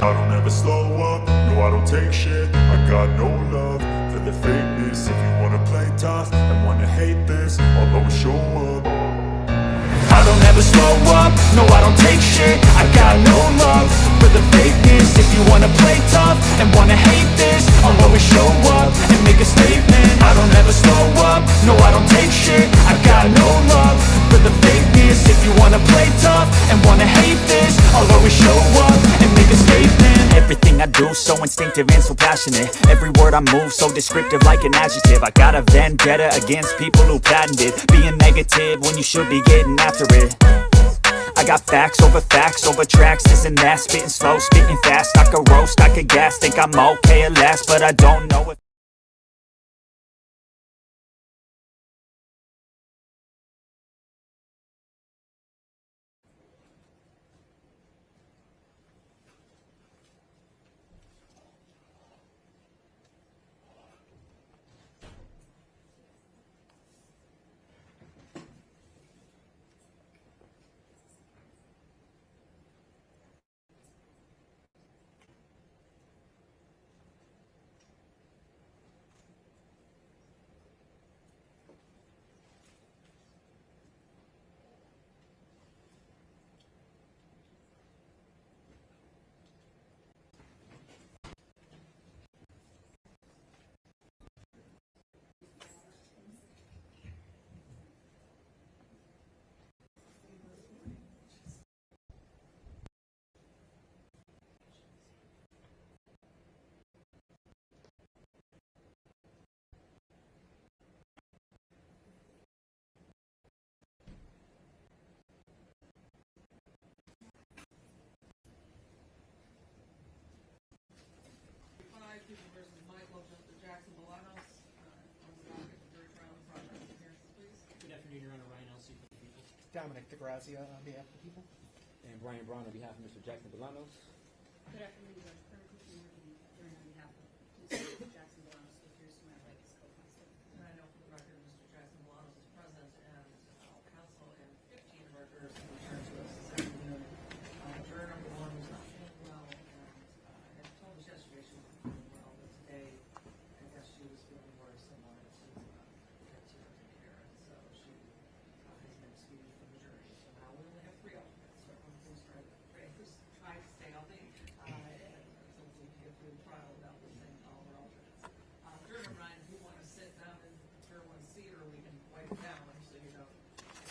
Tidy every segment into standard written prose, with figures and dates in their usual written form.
I don't ever slow up, no I don't take shit. I got no love for the fakeness. If you wanna play tough and wanna hate this, I'll always show up. I don't ever slow up, no I don't take shit. I got no love for the fakeness. If you wanna play tough and wanna hate this, I'll always show up and make a statement. I don't ever slow up, no I don't take shit. I got no love for the fakeness. If you wanna play tough and wanna hate this, I'll always show up and make a statement. Everything I do so instinctive and so passionate. Every word I move so descriptive like an adjective. I got a vendetta against people who patented being negative when you should be getting after it. I got facts over tracks, this and that. Spitting slow, spitting fast. I could roast, I could gas. Think I'm okay at last, but I don't know if versus Michael, Jackson-Bolanos, on the docket, jury trial in progress. Appearances, please. Good afternoon, Your Honor. Ryan Elsey for the people. Dominic DeGrazia on behalf of the people. And Brian Brown on behalf of Mr. Jackson-Bolanos. Good afternoon, Judge Kerr, during on behalf of Mr. Jackson-Bolanos, who appears to my right as co-counsel. And I know for the record, Mr. Jackson-Bolanos is present, and counsel and 15 of our jurors have returned to us this afternoon. Juror number 1 was not feeling well, and had told us yesterday she wasn't feeling well, but today I guess she was feeling worse and wanted to get to her care, and so she has been excused from the jury. So now we only have 3 alternates, so everyone please try to stay healthy, and so we can get through the trial without losing all our alternates. Juror number 9, if you want to sit down in juror 1 seat, or we can wipe it down so you don't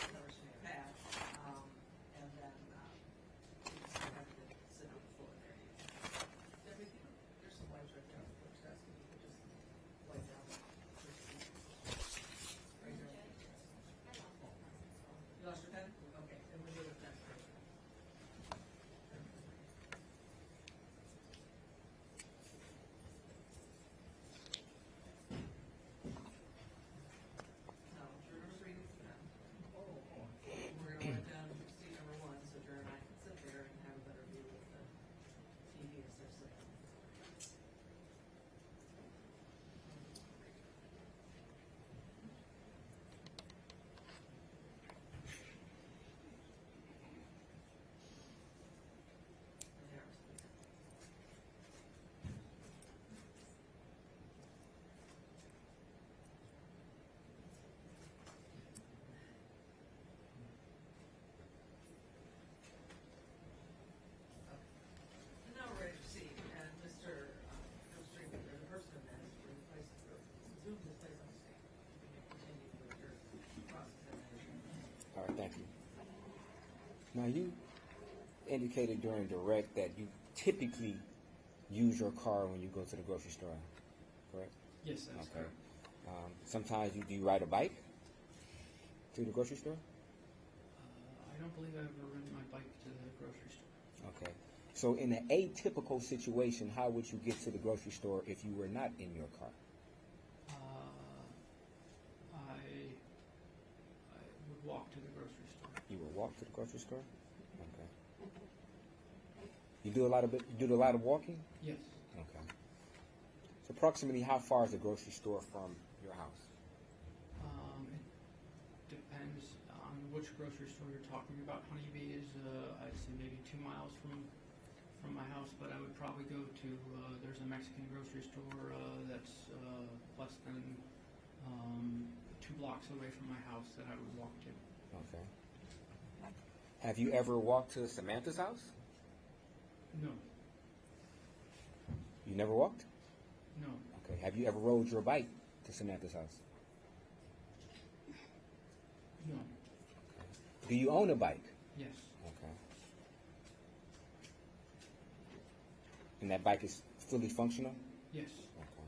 whatever she may have had, and then you can still have to sit on the floor there. Debbie, there's some wipes right there on the clerk's desk, if you could just wipe down the first seat. Right there. You lost your pen? Okay, then we'll do it next. Now, juror number 3 needs to pen. We're gonna wipe down seat number 1, so juror and I can sit there and have a better view of the TV as they're sitting. And there, please. And now we're ready to proceed, and Mr. Illustrator, the person in that is replaced, resume his place on the stand. You can continue with your cross-examination. All right, thank you. Now, you indicated during direct that you typically use your car when you go to the grocery store, correct? Yes, that's Okay. correct. Sometimes do you ride a bike to the grocery store? I don't believe I've ever ridden my bike to the grocery store. Okay. So in an atypical situation, how would you get to the grocery store if you were not in your car? I would walk to the grocery store. You would walk to the grocery store? Okay. You do a lot of walking? Yes. Okay. So approximately how far is the grocery store from your house? It depends on which grocery store you're talking about. Honeybee is, I'd say maybe 2 miles from from my house, but I would probably go to, there's a Mexican grocery store that's less than 2 blocks away from my house that I would walk to. Okay. Have you ever walked to Samantha's house? No, You never walked? no, Okay. Have you ever rode your bike to Samantha's house? no, Do you own a bike? yes, Okay. And that bike is fully functional? yes, Okay.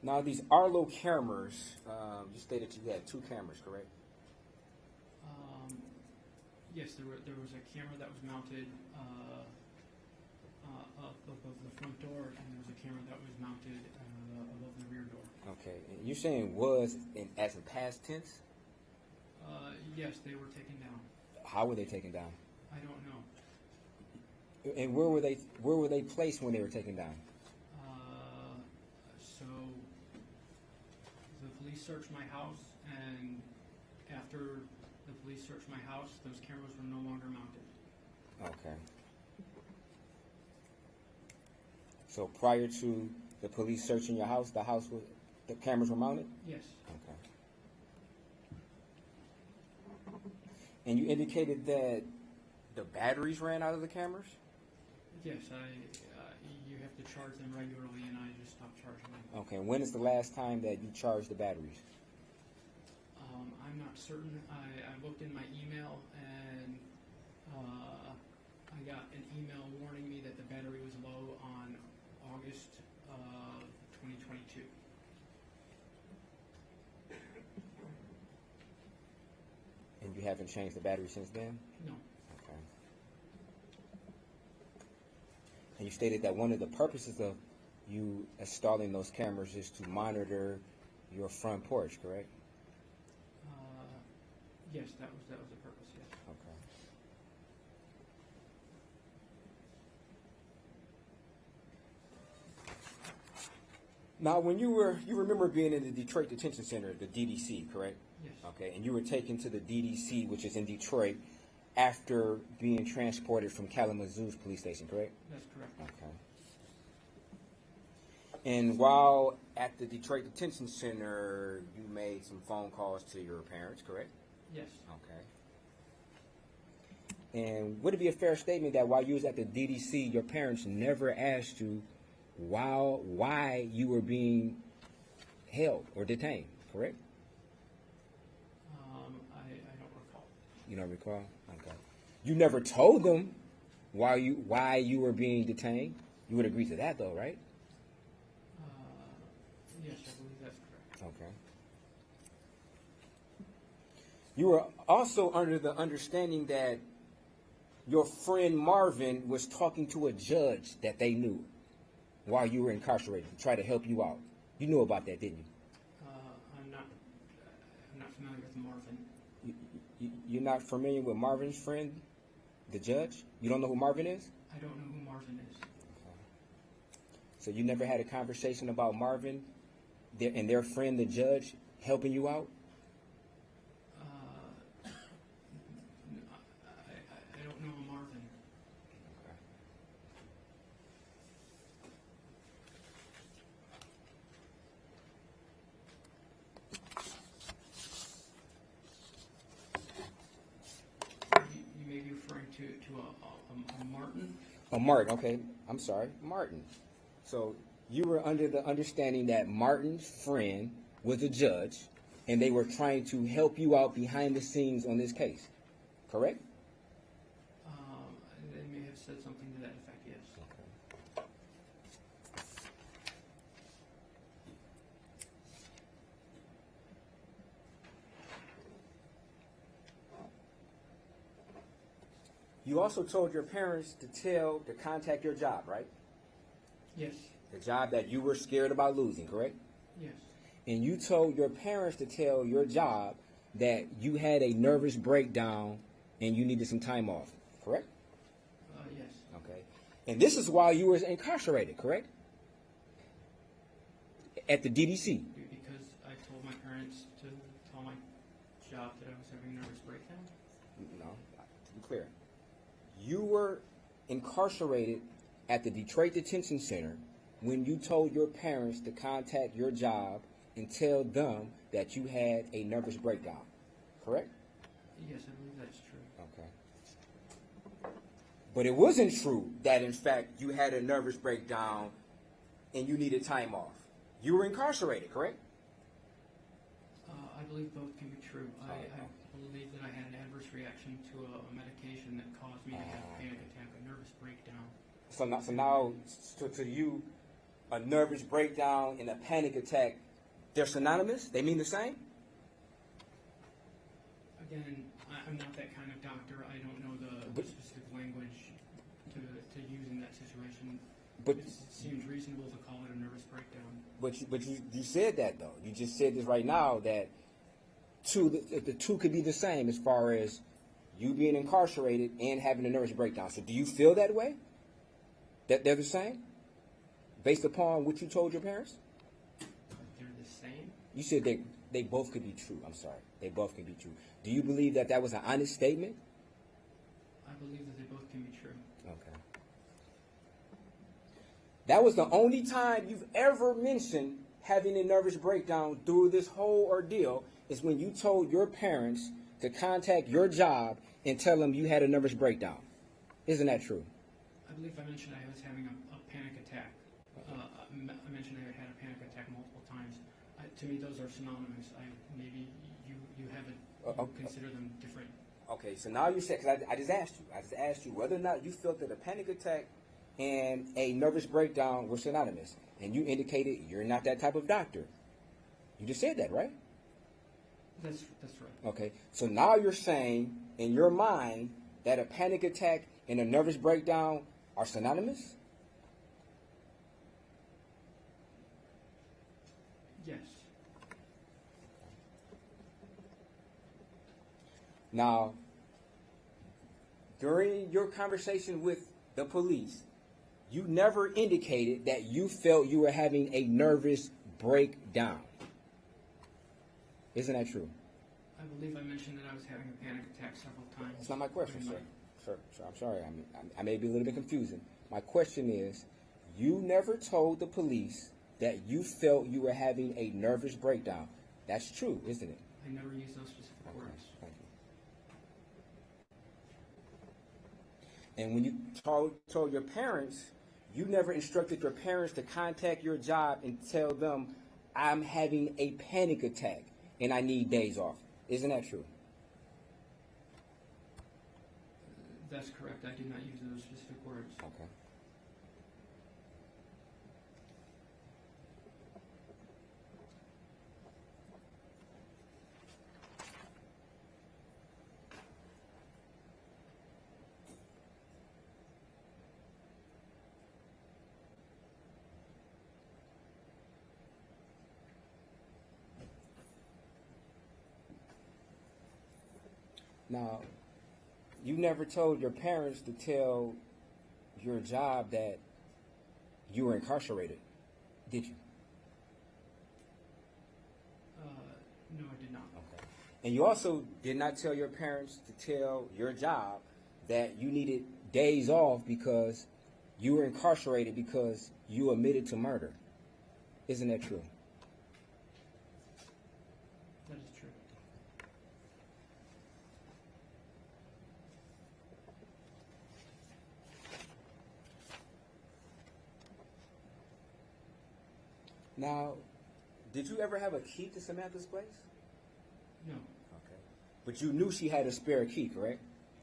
Now, these Arlo cameras, you stated you had 2 cameras, correct? yes. There was a camera that was mounted up above the front door, and there was a camera that was mounted above the rear door. Okay. And you're saying was as in past tense? Yes, they were taken down. How were they taken down? I don't know. And where were they placed when they were taken down? So the police searched my house, and after the police searched my house, those cameras were no longer mounted. Okay. So prior to the police searching your house, the cameras were mounted? Yes, Okay. And you indicated that the batteries ran out of the cameras? yes. You have to charge them regularly, and I just stopped charging them. Okay. And when is the last time that you charged the batteries? I'm not certain. I looked in my email, and I got an email warning me that the battery was low on August 2022. And you haven't changed the battery since then? No. Okay. And you stated that one of the purposes of you installing those cameras is to monitor your front porch, correct? Yes, that was the purpose. Yes. Okay. Now, when you remember being in the Detroit Detention Center, the DDC, correct? Yes. Okay, and you were taken to the DDC, which is in Detroit, after being transported from Kalamazoo's police station, correct? That's correct. Okay. And while at the Detroit Detention Center, you made some phone calls to your parents, correct? Yes. Okay. And would it be a fair statement that while you was at the DDC, your parents never asked you why you were being held or detained, correct? I don't recall. You don't recall? Okay. You never told them why you were being detained? You would agree to that, though, right? Yes, I believe that's correct. Okay. You were also under the understanding that your friend Marvin was talking to a judge that they knew while you were incarcerated to try to help you out. You knew about that, didn't you? I'm not familiar with Marvin. You're not familiar with Marvin's friend, the judge? You don't know who Marvin is? I don't know who Marvin is. So you never had a conversation about Marvin and their friend, the judge, helping you out? I don't know Marvin. You may be referring to a Martin. Oh, Martin, okay. I'm sorry, Martin. So you were under the understanding that Martin's friend was a judge, and they were trying to help you out behind the scenes on this case, correct? They may have said something to that effect, yes. Okay. You also told your parents to contact your job, right? Yes. The job that you were scared about losing, correct? Yes. And you told your parents to tell your job that you had a nervous breakdown and you needed some time off, correct? Yes. Okay. And this is while you were incarcerated, correct? At the DDC. Because I told my parents to tell my job that I was having a nervous breakdown. No, to be clear. you were incarcerated at the Detroit Detention Center when you told your parents to contact your job and tell them that you had a nervous breakdown, correct? Yes, I believe that's true. Okay. But it wasn't true that, in fact, you had a nervous breakdown and you needed time off. You were incarcerated, correct? I believe both can be true. I Okay. believe that I had an adverse reaction to a medication that caused me to have a panic attack, a nervous breakdown. So now to you, a nervous breakdown and a panic attack, they're synonymous? They mean the same? Again, I'm not that kind of doctor. I don't know the specific language to use in that situation. But It seems reasonable to call it a nervous breakdown. But you said that, though. You just said this right now, that the two could be the same as far as you being incarcerated and having a nervous breakdown. So do you feel that way? That they're the same? Based upon what you told your parents? They're the same? You said they both could be true. I'm sorry. They both can be true. Do you believe that was an honest statement? I believe that they both can be true. Okay. That was the only time you've ever mentioned having a nervous breakdown through this whole ordeal, is when you told your parents to contact your job and tell them you had a nervous breakdown. Isn't that true? I believe I mentioned I was having a panic attack. I mentioned I had a panic attack multiple times. To me, those are synonymous. Maybe you haven't consider them different. Okay, so now you said, because I just asked you whether or not you felt that a panic attack and a nervous breakdown were synonymous. And you indicated you're not that type of doctor. You just said that, right? That's right. Okay, so now you're saying in your mind that a panic attack and a nervous breakdown are synonymous? Yes. Now, during your conversation with the police, you never indicated that you felt you were having a nervous breakdown. Isn't that true? I believe I mentioned that I was having a panic attack several times. That's not my question, during sir. Sir, I'm sorry. I may be a little bit confusing. My question is, you never told the police that you felt you were having a nervous breakdown. That's true, isn't it? I never used those specific words. Thank you. And when you told your parents, you never instructed your parents to contact your job and tell them, I'm having a panic attack and I need days off. Isn't that true? That's correct. I did not use those specific words. Okay. Now, you never told your parents to tell your job that you were incarcerated, did you? No, I did not. Okay. And you also did not tell your parents to tell your job that you needed days off because you were incarcerated because you admitted to murder. Isn't that true? That is true. Now, did you ever have a key to Samantha's place? No, Okay. But you knew she had a spare key, correct?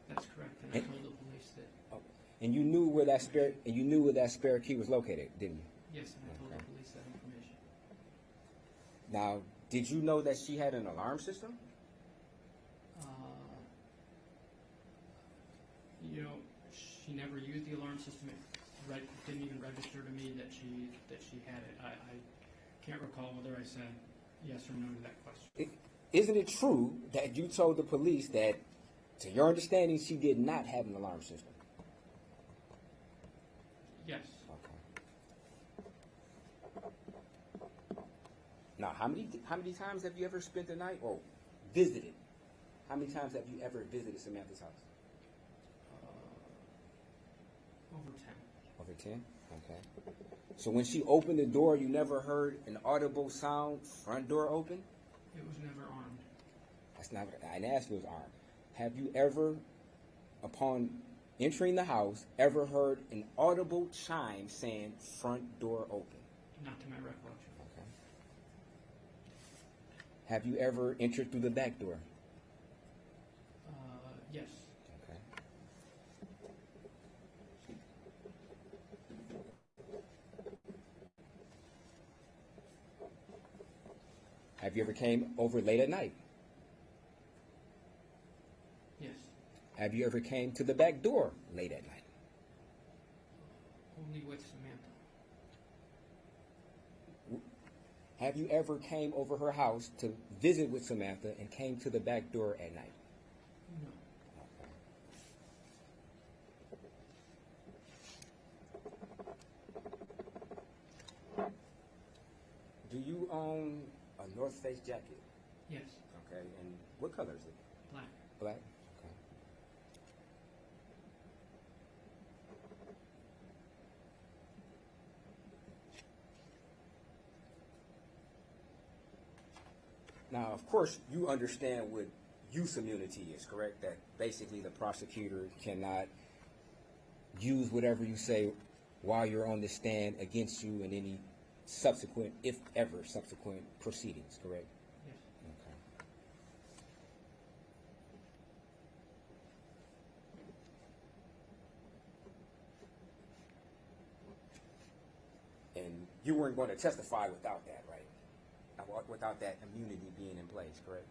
that's correct. And I told the police that, Oh. And you knew where that spare key was located, didn't you? yes, and I told Okay. the police that information. Now, did you know that she had an alarm system? She never used the alarm system. It didn't even register to me that she had it. I can't recall whether I said yes or no to that question. Isn't it true that you told the police that, to your understanding, she did not have an alarm system? Yes. Okay. Now, how many times have you ever spent the night or visited? How many times have you ever visited Samantha's house? 10. Over 10? Okay. So when she opened the door, you never heard an audible sound, front door open? It was never armed. That's not what I didn't ask if it was armed. Have you ever, upon entering the house, ever heard an audible chime saying front door open? Not to my recollection. Okay. Have you ever entered through the back door? Yes. Okay. Have you ever came over late at night? Yes. Have you ever came to the back door late at night? Only with Samantha. Have you ever came over her house to visit with Samantha and came to the back door at night? No. Do you own a North Face jacket? Yes. Okay, and what color is it? Black. Black? Okay. Now, of course, you understand what use immunity is, correct? That basically the prosecutor cannot use whatever you say while you're on the stand against you in any subsequent, if ever, subsequent proceedings, correct? Yes. Okay. And you weren't going to testify without that, right? Without that immunity being in place, correct?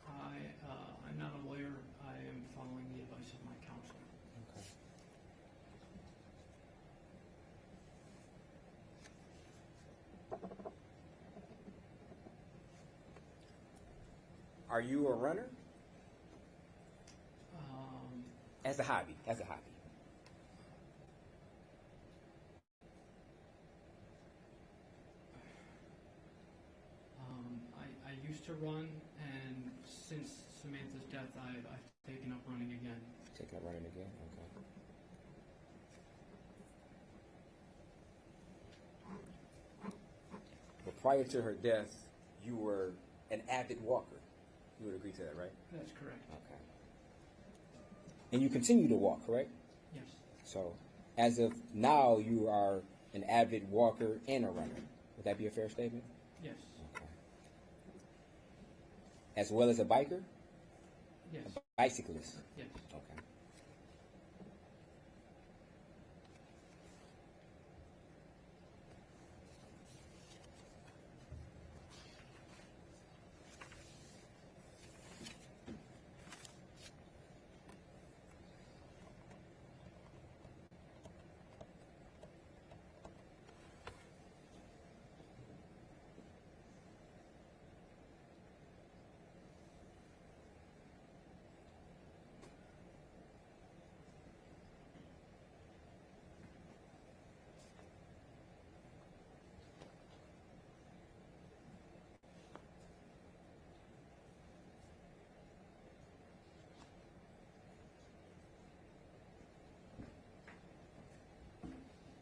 I'm not a lawyer. I am following the advice of my counsel. Okay. Are you a runner? As a hobby, as a hobby. I used to run, and since Samantha's death, I've taken up running again. Taking up running again? Okay. But prior to her death, you were an avid walker. You would agree to that, right? That's correct. Okay. And you continue to walk, correct? Yes. So, as of now, you are an avid walker and a runner. Would that be a fair statement? Yes. Okay. As well as a biker? Yes. A bicyclist? Yes. Okay.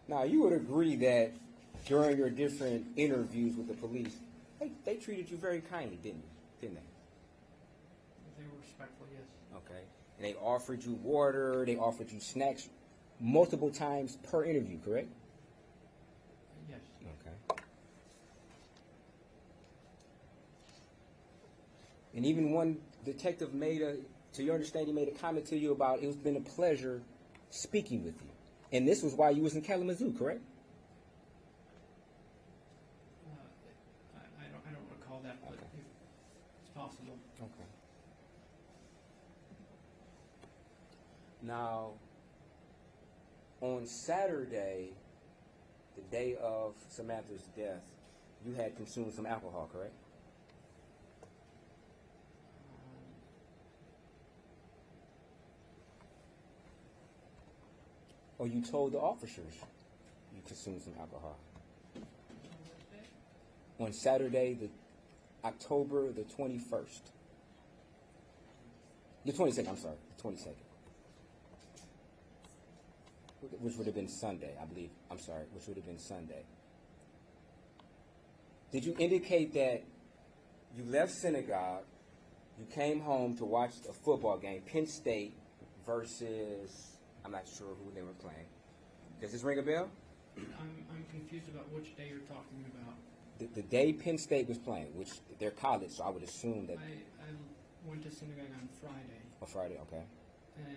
Now, you would agree that during your different interviews with the police, they treated you very kindly, didn't they? They were respectful, yes. Okay. And they offered you water, they offered you snacks multiple times per interview, correct? Yes. Okay. And even one detective to your understanding, made a comment to you about it's been a pleasure speaking with you. And this was while you was in Kalamazoo, correct? I don't recall that, but Okay. it's possible. Okay. Now, on Saturday, the day of Samantha's death, you had consumed some alcohol, correct? Or you told the officers you consumed some alcohol? On Saturday, October the 21st. The 22nd, I'm sorry, the 22nd. which would have been Sunday, I believe. I'm sorry, which would have been Sunday. Did you indicate that you left synagogue, you came home to watch a football game, Penn State versus, I'm not sure who they were playing. Does this ring a bell? I'm confused about which day you're talking about. The day Penn State was playing, which they're college, so I would assume that. I went to synagogue on Friday, Oh, Friday, okay. and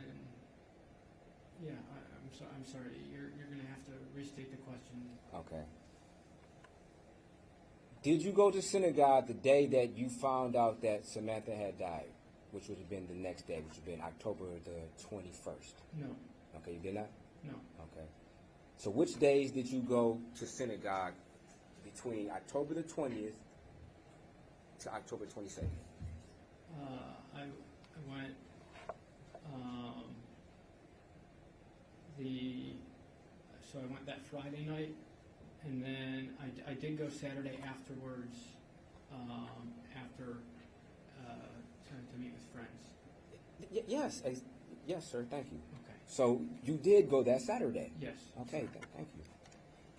yeah, I'm sorry. You're going to have to restate the question. Okay. Did you go to synagogue the day that you found out that Samantha had died, which would have been the next day, which would have been October the 21st? No, Okay, you did not? no. Okay. So which days did you go to synagogue between October the 20th to October 22nd? I went so I went that Friday night, and then I did go Saturday afterwards, after to meet with friends. Yes, sir, thank you. Okay. So you did go that Saturday? Yes. Okay, thank you.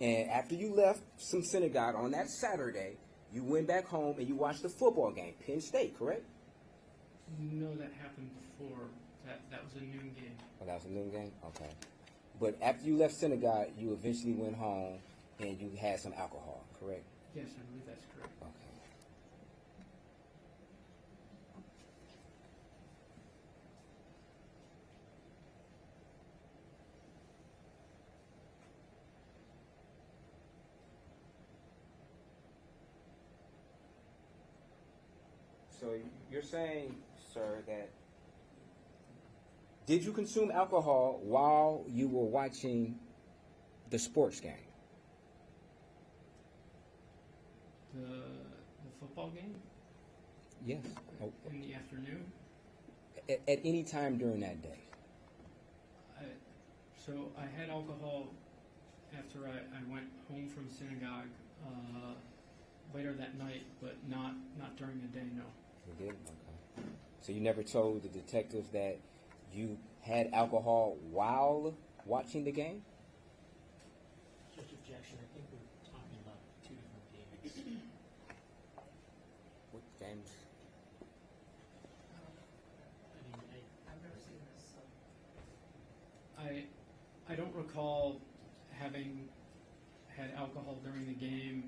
And after you left some synagogue on that Saturday, you went back home and you watched the football game, Penn State, correct? No, that happened before. That was a noon game. Oh, that was a noon game? Okay. But after you left synagogue, you eventually went home and you had some alcohol, correct? Yes, I believe that's correct. Okay. So you're saying, sir, that did you consume alcohol while you were watching the sports game? The football game Yes. Oh, in the afternoon. at any time during that day? So I had alcohol after I went home from synagogue later that night, but not during the day, no. You did? Okay. So you never told the detectives that you had alcohol while watching the game? Judge Objection, I think we're talking about two different games. What games? I mean, I've never seen this, so. I don't recall having had alcohol during the game.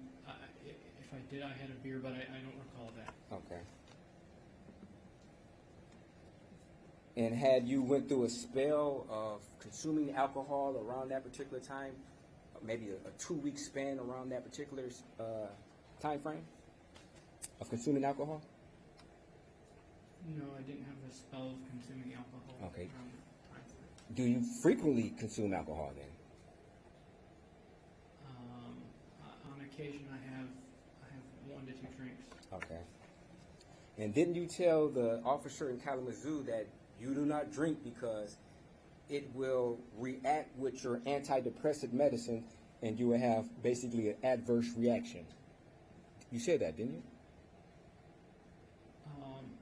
If I did, I had a beer, but I don't recall that. Okay. And had you went through a spell of consuming alcohol around that particular time, maybe a 2-week span around that particular time frame of consuming alcohol? No, I didn't have the spell of consuming alcohol. Okay. Around that time frame. Do you frequently consume alcohol then? On occasion, I have 1 to 2 drinks. Okay. And didn't you tell the officer in Kalamazoo that you do not drink because it will react with your antidepressant medicine and you will have basically an adverse reaction? You said that, didn't you?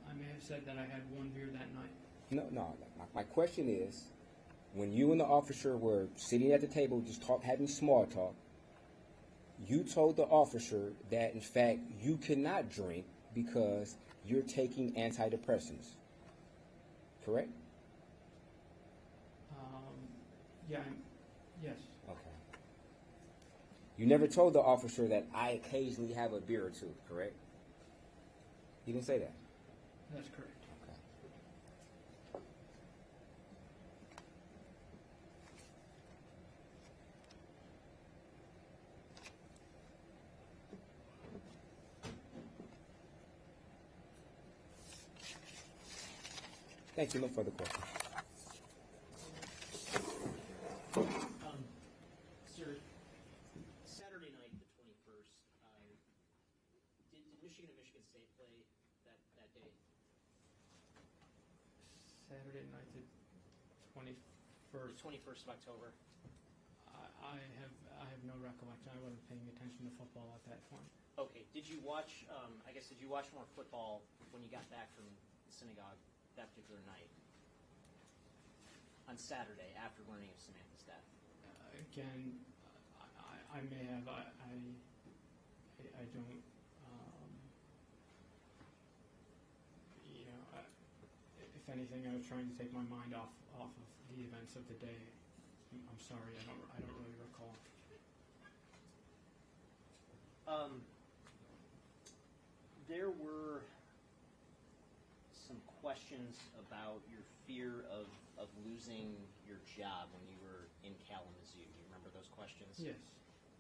I may have said that I had 1 beer that night. No. My question is, when you and the officer were sitting at the table just having small talk, you told the officer that, in fact, you cannot drink because you're taking antidepressants. Correct? Yes. Okay. You never told the officer that I occasionally have a beer or two, correct? You didn't say that? That's correct. Okay. Thank you. No further questions. Sir, Saturday night, the 21st, did Michigan and Michigan State play that day? Saturday night, the The 21st. 21st of October? I have no recollection. I wasn't paying attention to football at that point. Okay, did you watch, did you watch more football when you got back from the synagogue that particular night? On Saturday, after learning of Samantha's death? again, I may have, I don't, you know, if anything, I was trying to take my mind off of the events of the day. I'm sorry, I don't really recall. There were some questions about your fear of losing your job when you were in Kalamazoo. Do you remember those questions? Yes.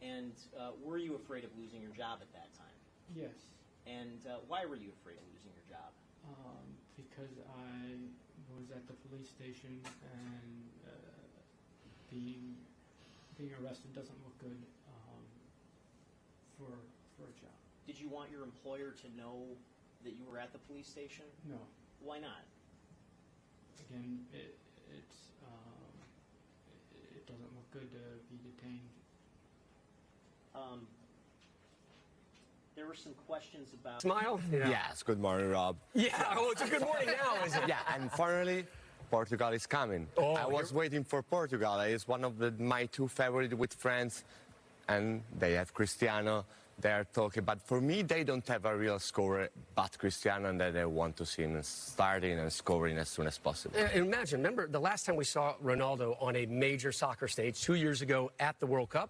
And were you afraid of losing your job at that time? Yes. And why were you afraid of losing your job? Because I was at the police station and being arrested doesn't look good for a job. Did you want your employer to know that you were at the police station? No. Why not? Again, it doesn't look good to be detained. There were some questions about... Smile? Yes, good morning, Rob. Yeah, oh, it's a good morning now, is it? Yeah, and finally, Portugal is coming. Oh, I was waiting for Portugal. It's one of my two favorites with friends, and they have Cristiano. They're talking, but for me, they don't have a real scorer but Cristiano, and that they want to see him starting and scoring as soon as possible. Imagine, remember the last time we saw Ronaldo on a major soccer stage 2 years ago at the World Cup?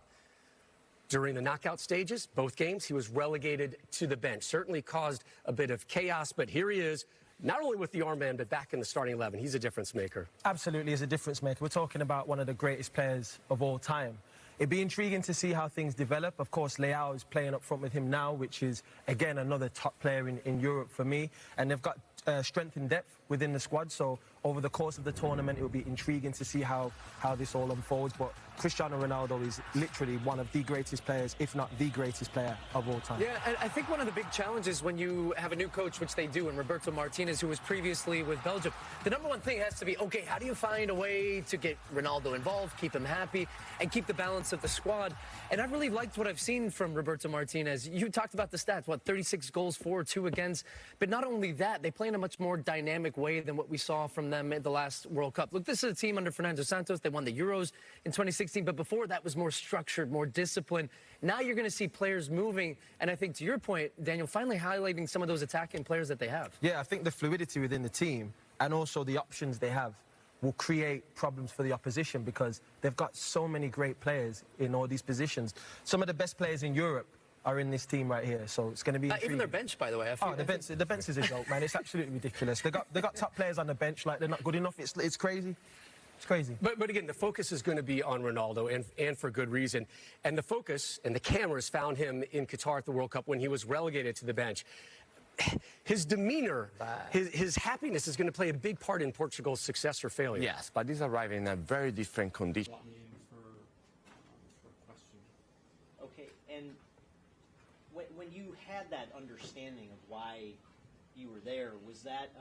During the knockout stages, both games, he was relegated to the bench. Certainly caused a bit of chaos, but here he is, not only with the armband, but back in the starting 11. He's a difference maker. Absolutely is a difference maker. We're talking about one of the greatest players of all time. It'd be intriguing to see how things develop. Of course, Leao is playing up front with him now, which is, again, another top player in Europe for me. And they've got strength and depth within the squad, so over the course of the tournament, it will be intriguing to see how this all unfolds. But Cristiano Ronaldo is literally one of the greatest players, if not the greatest player of all time. Yeah, and I think one of the big challenges when you have a new coach, which they do, and Roberto Martinez, who was previously with Belgium, the number one thing has to be, okay, how do you find a way to get Ronaldo involved, keep him happy, and keep the balance of the squad? And I really liked what I've seen from Roberto Martinez. You talked about the stats, 36 goals for, 2 against. But not only that, they play in a much more dynamic way than what we saw from them at the last World Cup. Look, this is a team under Fernando Santos. They won the Euros in 2016, but before that was more structured, more disciplined. Now you're going to see players moving, and I think to your point, Daniel, finally highlighting some of those attacking players that they have. Yeah, I think the fluidity within the team and also the options they have will create problems for the opposition because they've got so many great players in all these positions. Some of the best players in Europe are in this team right here, so it's going to be Even their bench, by the way. The bench is a joke, man. It's absolutely ridiculous. They got top players on the bench, like they're not good enough. It's crazy. It's crazy. But again, the focus is going to be on Ronaldo, and for good reason. And the focus and the cameras found him in Qatar at the World Cup when he was relegated to the bench. His demeanor, his happiness is going to play a big part in Portugal's success or failure. Yes, but he's arriving in a very different condition. Brought me in for a question. Okay, and when you had that understanding of why you were there, was that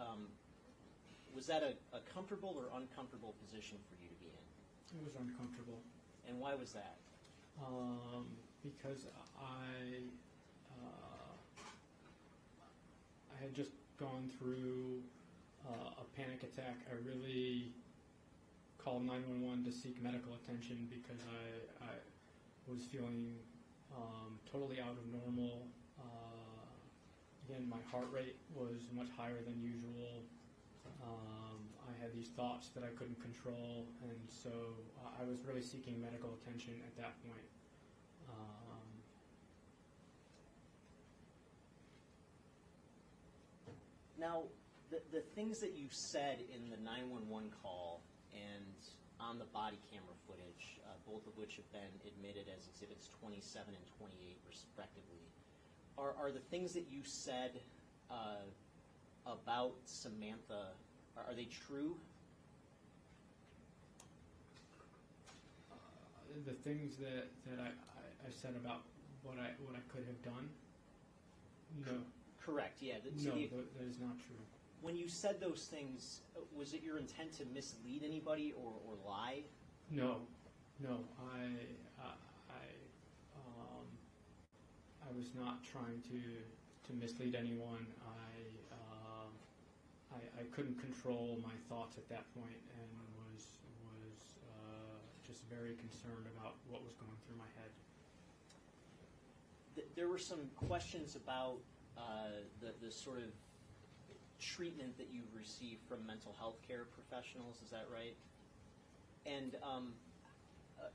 a comfortable or uncomfortable position for you to be in? It was uncomfortable. And why was that? Because I had just gone through a panic attack. I really called 911 to seek medical attention because I was feeling totally out of normal. Again, my heart rate was much higher than usual. I had these thoughts that I couldn't control, and so I was really seeking medical attention at that point. Now, the things that you said in the 911 call and on the body camera footage, both of which have been admitted as Exhibits 27 and 28, respectively, are the things that you said about Samantha, are they true? The things that I said about what I could have done? No. Correct, yeah. No, that is not true. When you said those things, was it your intent to mislead anybody or lie? No. I was not trying to mislead anyone. I couldn't control my thoughts at that point and was just very concerned about what was going through my head. There were some questions about the sort of treatment that you've received from mental health care professionals. Is that right? And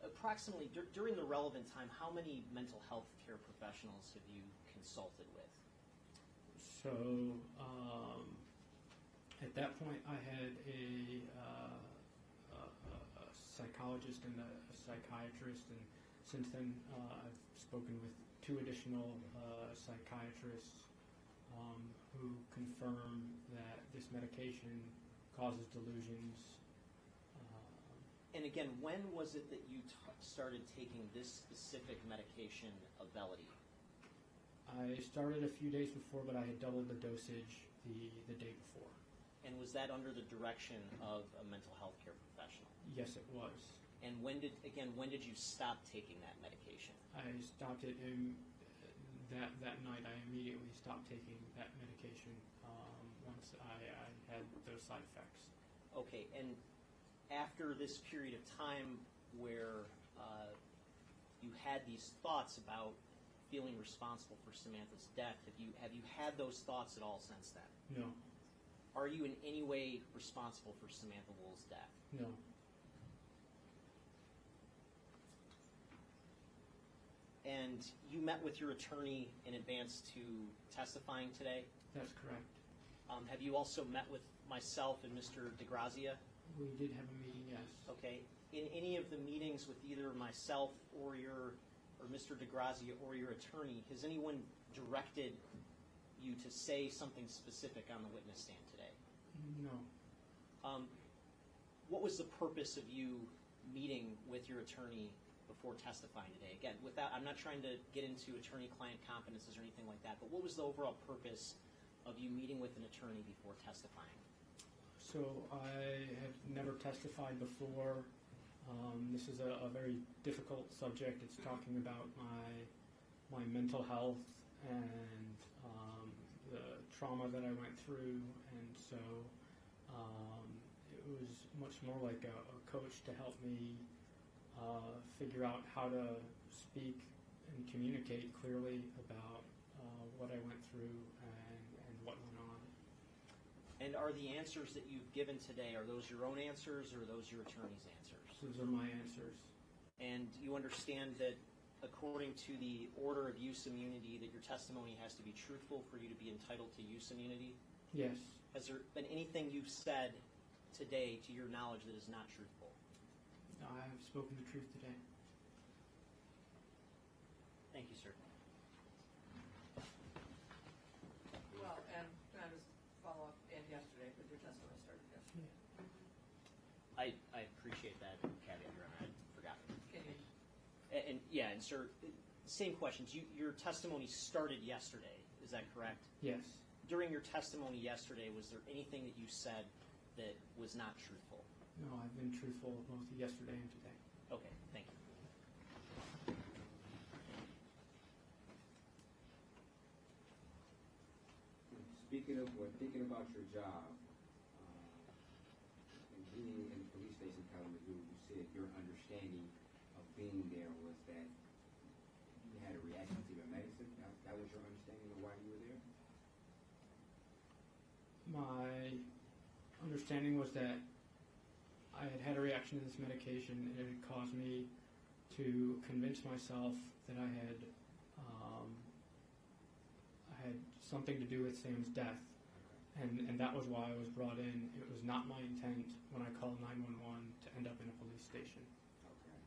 approximately during the relevant time, how many mental health care professionals have you consulted with? So at that point, I had a psychologist and a psychiatrist, and since then I've spoken with 2 additional psychiatrists who confirm that this medication causes delusions. And again, when was it that you started taking this specific medication, Auvelity? I started a few days before, but I had doubled the dosage the day before. And was that under the direction of a mental health care professional? Yes, it was. And when did you stop taking that medication? I stopped it that night. I immediately stopped taking that medication once I had those side effects. Okay, and after this period of time where you had these thoughts about feeling responsible for Samantha's death, have you had those thoughts at all since then? No. Are you in any way responsible for Samantha Woll's death? No. And you met with your attorney in advance to testifying today? That's correct. Have you also met with myself and Mr. DeGrazia? We did have a meeting, yes. Okay. In any of the meetings with either myself or Mr. DeGrazia or your attorney, has anyone directed you to say something specific on the witness stand today? No. What was the purpose of you meeting with your attorney before testifying today? Again, I'm not trying to get into attorney-client confidences or anything like that, but what was the overall purpose of you meeting with an attorney before testifying? So I have never testified before. This is a very difficult subject. It's talking about my mental health and the trauma that I went through, and so it was much more like a coach to help me figure out how to speak and communicate clearly about what I went through and what went on. And are the answers that you've given today, are those your own answers or are those your attorney's answers? Those are my answers. And you understand that according to the order of use immunity, that your testimony has to be truthful for you to be entitled to use immunity? Yes. Has there been anything you've said today, to your knowledge, that is not truthful? I have spoken the truth today. Thank you, sir. Well, and can I just follow up, and yesterday, because your testimony started yesterday. I appreciate that caveat, Your Honor. I forgot. Can you? And yeah, and sir, same questions. Your testimony started yesterday. Is that correct? Yes. During your testimony yesterday, was there anything that you said that was not truthful? No, I've been truthful both yesterday and today. Okay, thank you. Speaking of or thinking about your job, and being in the police station in Kalamazoo, you said your understanding of being there was that you had a reaction to your medicine. That was your understanding of why you were there? My understanding was that I had a reaction to this medication, and it had caused me to convince myself that I had something to do with Sam's death, and that was why I was brought in. It was not my intent when I called 911 to end up in a police station. Okay.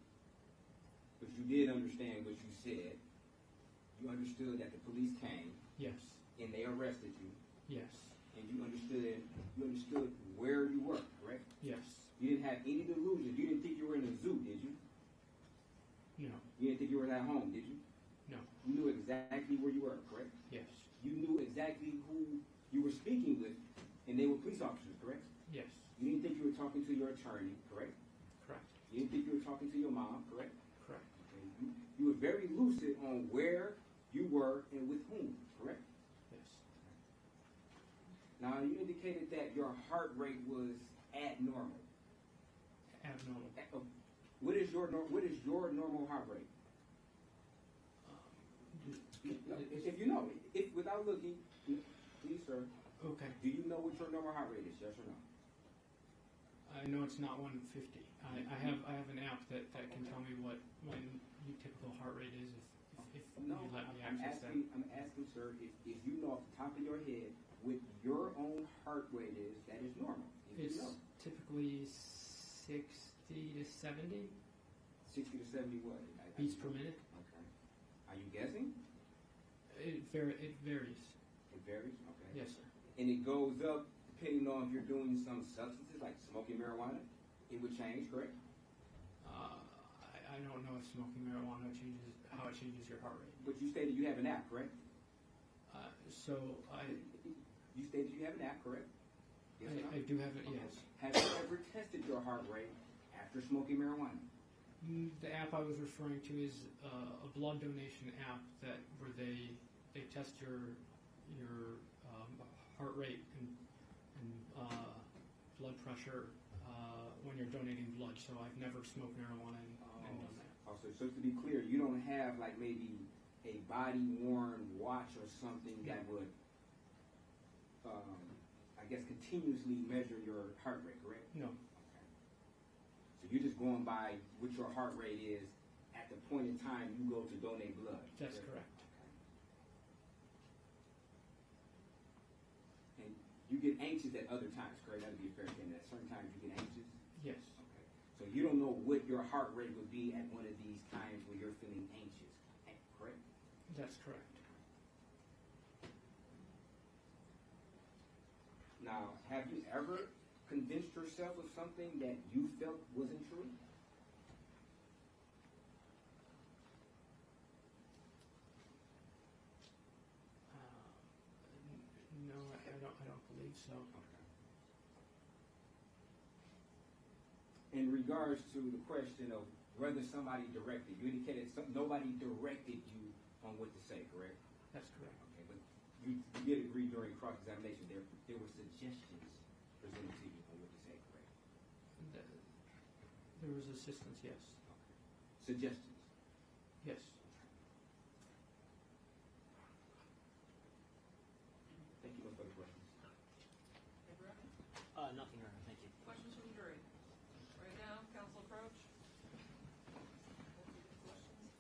But you did understand what you said. You understood that the police came. Yes. And they arrested you. Yes. And you understood where you were, correct? Yes. You didn't have any delusions. You didn't think you were in a zoo, did you? No. You didn't think you were at home, did you? No. You knew exactly where you were, correct? Yes. You knew exactly who you were speaking with, and they were police officers, correct? Yes. You didn't think you were talking to your attorney, correct? Correct. You didn't think you were talking to your mom, correct? Correct. Okay. You were very lucid on where you were and with whom, correct? Yes. Now, you indicated that your heart rate was abnormal. Abnormal. What is your normal heart rate? If you know, if without looking, please, sir. Okay. Do you know what your normal heart rate is? Yes or no? I know it's not 150. I have an app that can tell me what my typical heart rate is if No, you let me I'm access that. I'm asking, sir, if you know off the top of your head what your own heart rate is, that is normal. If It's you know. typically 60 to 70 60 to 70 what? beats per minute. Okay. Are you guessing? It varies. It varies? Okay. Yes, sir. And it goes up depending on if you're doing some substances like smoking marijuana. It would change, correct? I don't know if smoking marijuana changes how it changes your heart rate. But you stated you have an app, correct? You stated you have an app, correct? Yes or no? I do have it. Okay. Yes. Have you ever tested your heart rate after smoking marijuana? The app I was referring to is a blood donation app where they test your heart rate and blood pressure when you're donating blood. So I've never smoked marijuana and done that. Also, so to be clear, you don't have like maybe a body-worn watch or something that would, I guess, continuously measure your heart rate, correct? No. Okay. So you're just going by what your heart rate is at the point in time you go to donate blood. That's correct. Okay. And you get anxious at other times, correct? That would be a fair statement. At certain times you get anxious? Yes. Okay. So you don't know what your heart rate would be at one of these times where you're feeling anxious, correct? That's correct. Now, have you ever convinced yourself of something that you felt wasn't true? No, I don't believe so. Okay. In regards to the question of whether somebody directed, you indicated nobody directed you on what to say, correct? That's correct. Okay, but you did agree during cross-examination there were suggestions presented to you on what to say, correct? There was assistance, yes. Okay. Suggestions? Yes. Thank you. No further questions. Nothing, Your Honor. Thank you. Questions from the jury? Right now, counsel approach. Questions?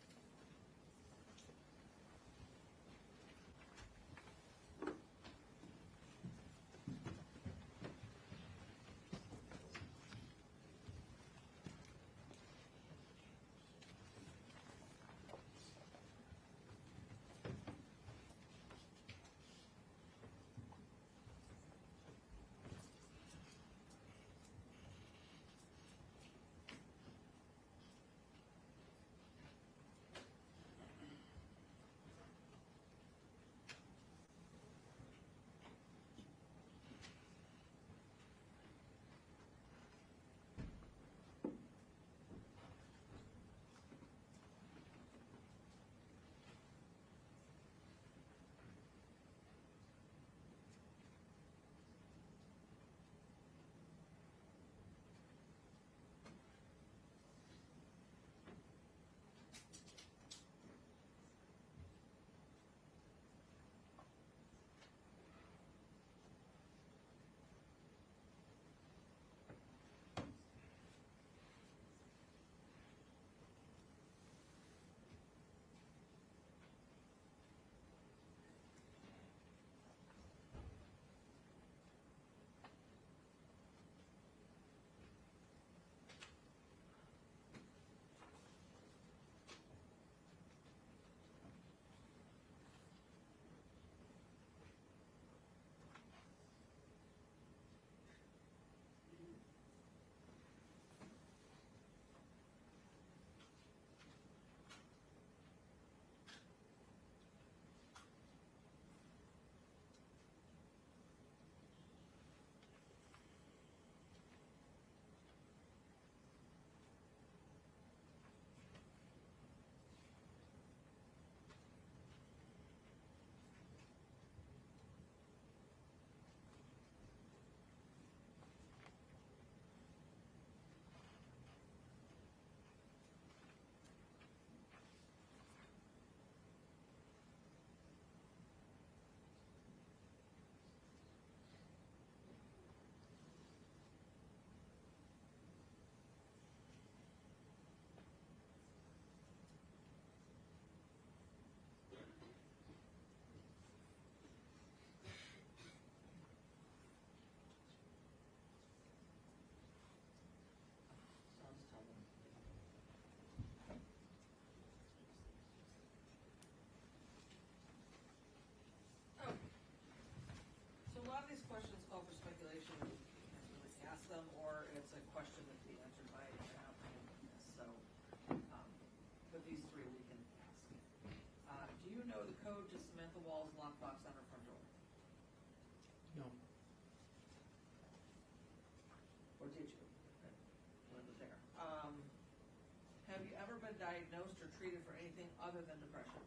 Have you ever been diagnosed or treated for anything other than depression?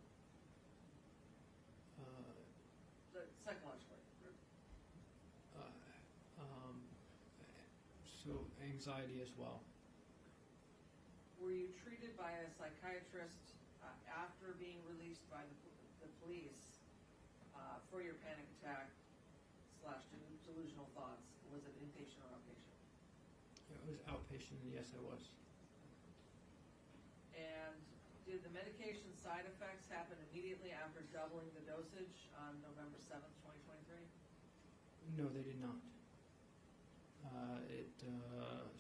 Psychologically. So anxiety as well. Were you treated by a psychiatrist after being released by the police for your panic attack / delusional thoughts? Was it inpatient or outpatient? It was outpatient, and yes, I was. And did the medication side effects happen immediately after doubling the dosage on November 7th, 2023? No, they did not.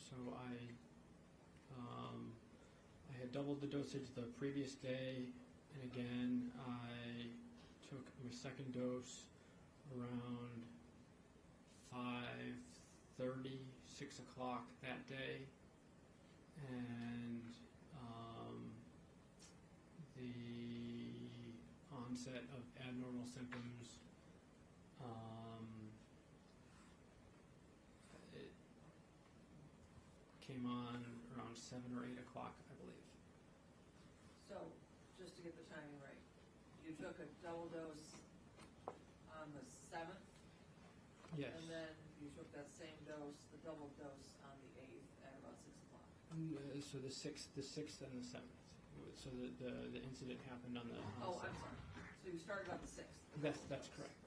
So I had doubled the dosage the previous day, and again I took my second dose around 5:30, 6 o'clock that day, and the onset of abnormal symptoms. It came on around 7 or 8 o'clock, I believe. So, just to get the timing right, you took a double dose on the 7th, Yes. and then you took that same dose, the double dose, on the 8th at about 6 o'clock. So the sixth and the 7th. So the incident happened on the. Oh, I'm sorry. So you started on the 6th. That's correct.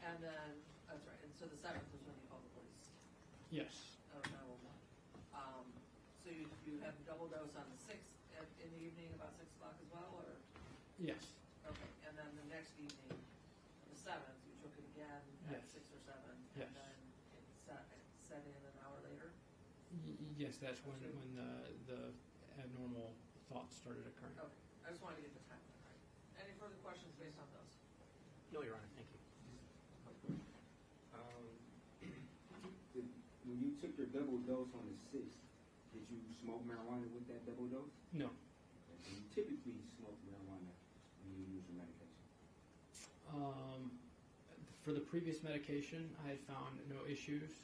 And then, that's right, and so the 7th was when you called the police. Yes. Oh, 911. So you had a double dose on the 6th in the evening about 6 o'clock as well, or? Yes. Okay, and then the next evening, the 7th, you took it again at Yes. 6 or 7, Yes. and then it set in an hour later? Yes, that's when the abnormal thoughts started occurring. Okay, I just wanted to get the timeline right. Any further questions based on those? No, Your Honor, thank you. When you took your double dose on the 6th, did you smoke marijuana with that double dose? No. Okay. So you typically smoke marijuana when you use your medication. For the previous medication, I had found no issues.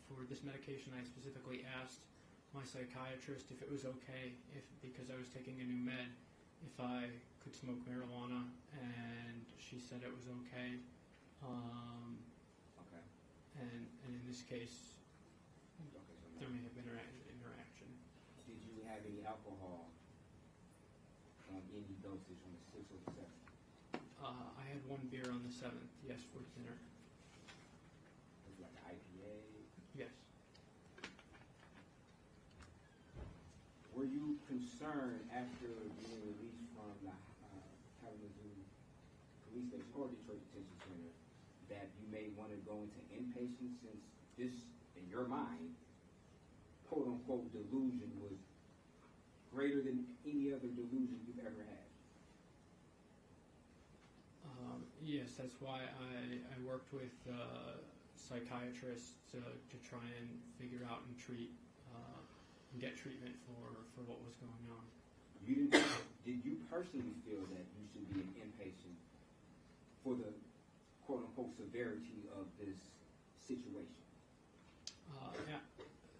For this medication, I specifically asked my psychiatrist if it was okay, because I was taking a new med, if I could smoke marijuana, and she said it was okay. Okay. And in this case, Okay, so there now, may have been an interaction. did you have any alcohol on any dosage on the 6th or the 7th? I had one beer on the 7th, yes, for dinner. Was it like an IPA? Yes. Were you concerned after being released from the Kalamazoo Police Station or Detroit Detention Center that you may want to go into inpatient, since this, in your mind, quote unquote delusion was greater than any other delusion you've ever had? Yes, that's why I worked with psychiatrists to try and figure out and treat and get treatment for what was going on. Did you personally feel that you should be an inpatient for the quote unquote severity of this situation? Yeah.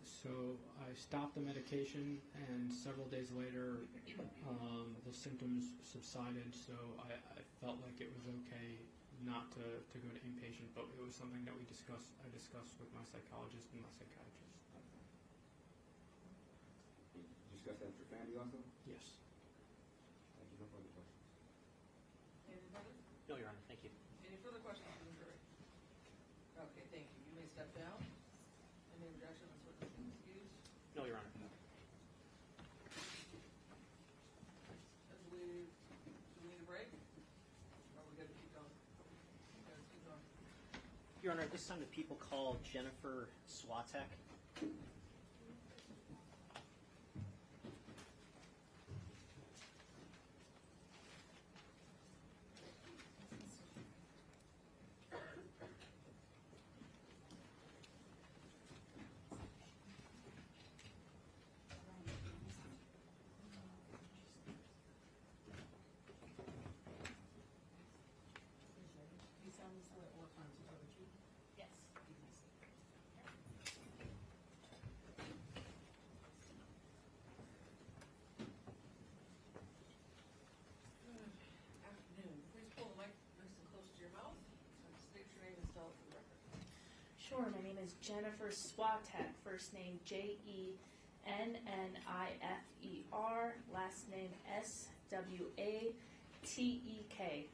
So I stopped the medication, and several days later, the symptoms subsided. So I felt like it was okay not to go to inpatient, but it was something that I discussed with my psychologist and my psychiatrist. Did you discuss that with your family also? Yes. Thank you. No further questions. Any further? No, Your Honor, thank you. Any further questions from the jury? Okay, thank you. You may step down. Any objections with this excuse? No, Your Honor. Do we need a break? Or are we good to keep going? Okay, let's keep going. Your Honor, at this time, the people call Jennifer Swatek. Yes. Sure, my name is Jennifer Swatek, first name Jennifer, last name Swatek.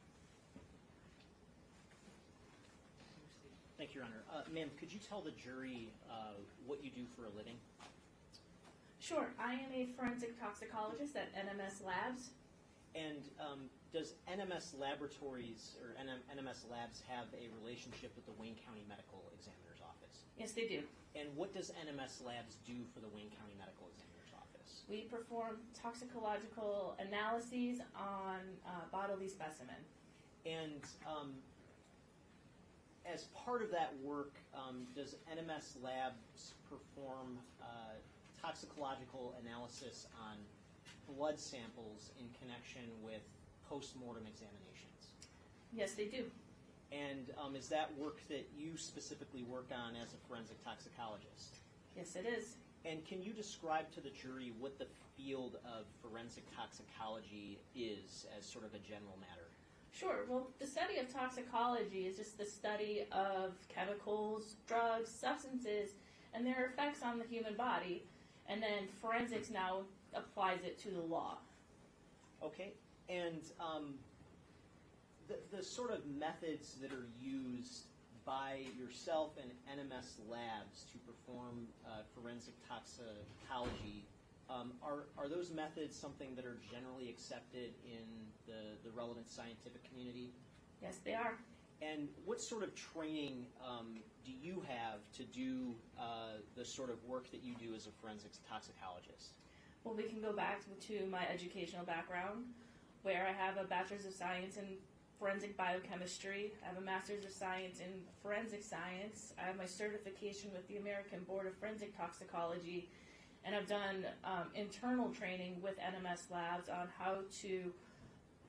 Thank you, Your Honor. Ma'am, could you tell the jury what you do for a living? Sure, I am a forensic toxicologist at NMS Labs. And does NMS Laboratories or NMS Labs have a relationship with the Wayne County Medical Examiner's Office? Yes, they do. And what does NMS Labs do for the Wayne County Medical Examiner's Office? We perform toxicological analyses on bodily specimen. And as part of that work, does NMS Labs perform toxicological analysis on blood samples in connection with post-mortem examinations? Yes, they do. And is that work that you specifically work on as a forensic toxicologist? Yes, it is. And can you describe to the jury what the field of forensic toxicology is as sort of a general matter? Sure. Well, the study of toxicology is just the study of chemicals, drugs, substances, and their effects on the human body. And then forensics now applies it to the law. Okay. And the sort of methods that are used by yourself and NMS Labs to perform forensic toxicology, are those methods something that are generally accepted in the relevant scientific community? Yes, they are. And what sort of training do you have to do the sort of work that you do as a forensic toxicologist? Well, we can go back to my educational background, where I have a Bachelor's of Science in Forensic Biochemistry. I have a Master's of Science in Forensic Science. I have my certification with the American Board of Forensic Toxicology, and I've done internal training with NMS Labs on how to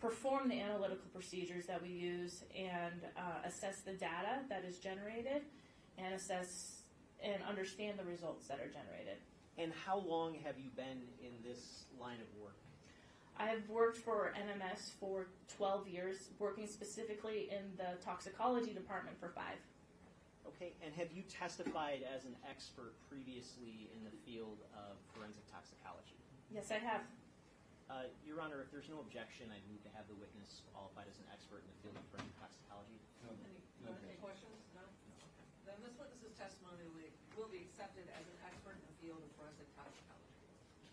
perform the analytical procedures that we use and assess the data that is generated and assess and understand the results that are generated. And how long have you been in this line of work? I have worked for NMS for 12 years, working specifically in the toxicology department for 5. Okay, and have you testified as an expert previously in the field of forensic toxicology? Yes, I have. Your Honor, if there's no objection, I'd move to have the witness qualified as an expert in the field of forensic toxicology. Any questions? No? Then this witness's testimony will be accepted as an expert in the field of forensic toxicology.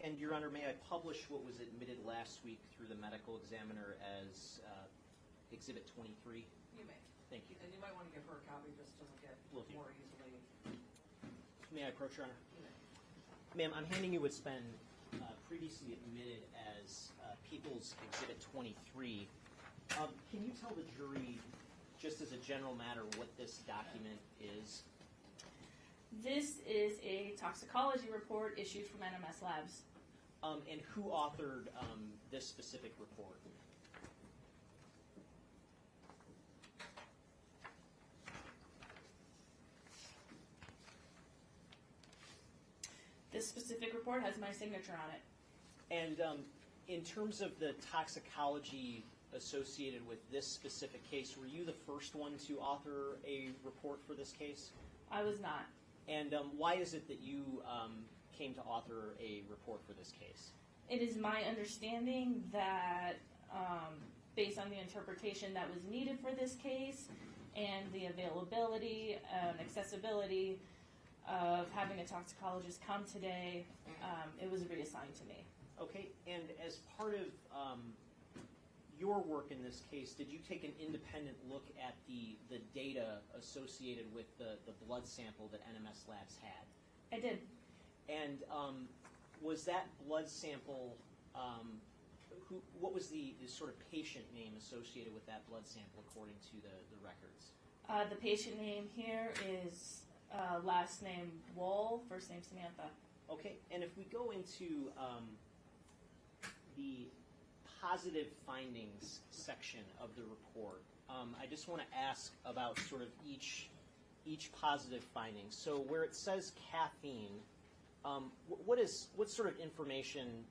And Your Honor, may I publish what was admitted last week through the medical examiner as Exhibit 23? You may. Thank you. And you might want to give her a copy just to look at Will do. more easily. May I approach, Your Honor? You may. Ma'am, I'm handing you what's been previously admitted as People's Exhibit 23. Can you tell the jury, just as a general matter, what this document is? This is a toxicology report issued from NMS Labs. And who authored this specific report? This specific report has my signature on it. And in terms of the toxicology associated with this specific case, were you the first one to author a report for this case? I was not. And why is it that you came to author a report for this case? It is my understanding that based on the interpretation that was needed for this case and the availability and accessibility of having a toxicologist come today, it was reassigned to me. Okay, and as part of your work in this case, did you take an independent look at the data associated with the blood sample that NMS Labs had? I did. And was that blood sample, what was the sort of patient name associated with that blood sample according to the records? The patient name here is last name Woll, first name Samantha. Okay, and if we go into the positive findings section of the report, I just want to ask about sort of each positive finding. So where it says caffeine, what sort of information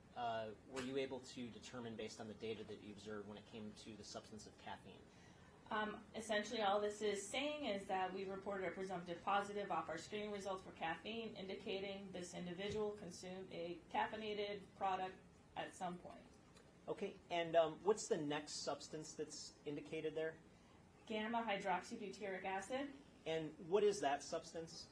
were you able to determine based on the data that you observed when it came to the substance of caffeine? Essentially, all this is saying is that we reported a presumptive positive off our screening results for caffeine, indicating this individual consumed a caffeinated product at some point. Okay, and what's the next substance that's indicated there? Gamma hydroxybutyric acid. And what is that substance?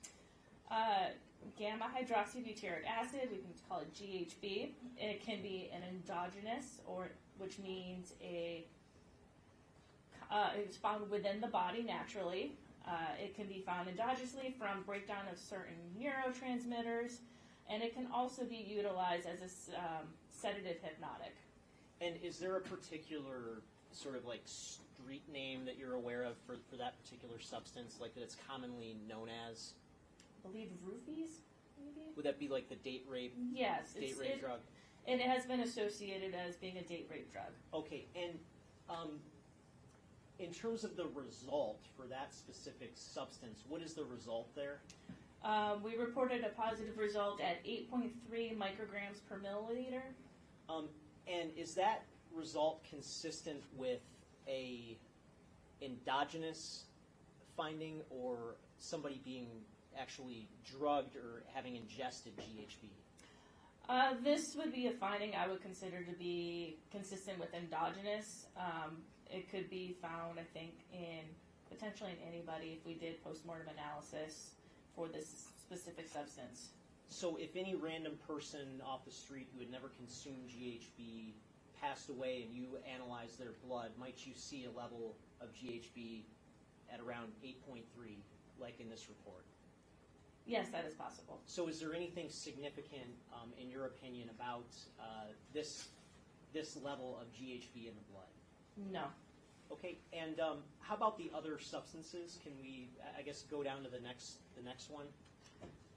Gamma hydroxybutyric acid, we can call it GHB. It can be an endogenous, or which means it's found within the body naturally. It can be found endogenously from breakdown of certain neurotransmitters, and it can also be utilized as a sedative hypnotic. And is there a particular sort of like street name that you're aware of for that particular substance, like that it's commonly known as? I believe roofies, maybe? Would that be like the date rape? Yes. Date rape drug? It has been associated as being a date rape drug. Okay, and in terms of the result for that specific substance, what is the result there? We reported a positive result at 8.3 micrograms per milliliter. And is that result consistent with a endogenous finding or somebody being actually drugged or having ingested GHB? This would be a finding I would consider to be consistent with endogenous. It could be found, I think, potentially in anybody if we did postmortem analysis for this specific substance. So if any random person off the street who had never consumed GHB passed away and you analyzed their blood, might you see a level of GHB at around 8.3, like in this report? Yes, that is possible. So is there anything significant, in your opinion, about this level of GHB in the blood? No. Okay, and how about the other substances? Can we, I guess, go down to the next one?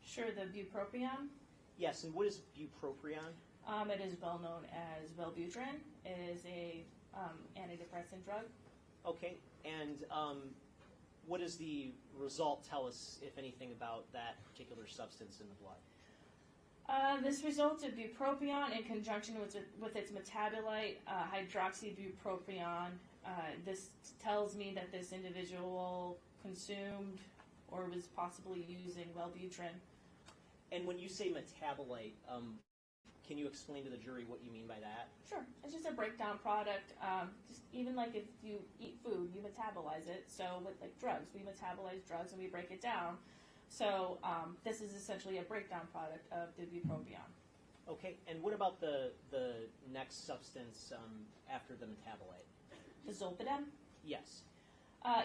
Sure, the bupropion. Yes, and what is bupropion? It is well known as Wellbutrin. It is a antidepressant drug. Okay, and what does the result tell us, if anything, about that particular substance in the blood? This results in bupropion in conjunction with its metabolite, hydroxybupropion. This tells me that this individual consumed or was possibly using Wellbutrin. And when you say metabolite, can you explain to the jury what you mean by that? Sure. It's just a breakdown product. Just even like if you eat food, you metabolize it. So with like drugs, we metabolize drugs and we break it down. So this is essentially a breakdown product of the bupropion. Okay, and what about the next substance after the metabolite? The zolpidem? Yes.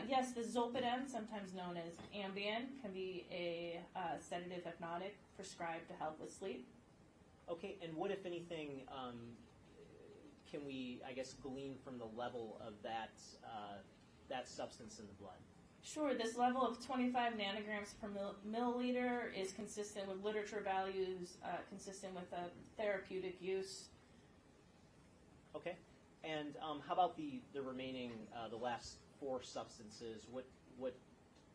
Yes, the zolpidem, sometimes known as Ambien, can be a sedative hypnotic prescribed to help with sleep. Okay, and what, if anything, can we, I guess, glean from the level of that substance in the blood? Sure, this level of 25 nanograms per milliliter is consistent with literature values, consistent with a therapeutic use. Okay, and how about the remaining, the last 4 substances? What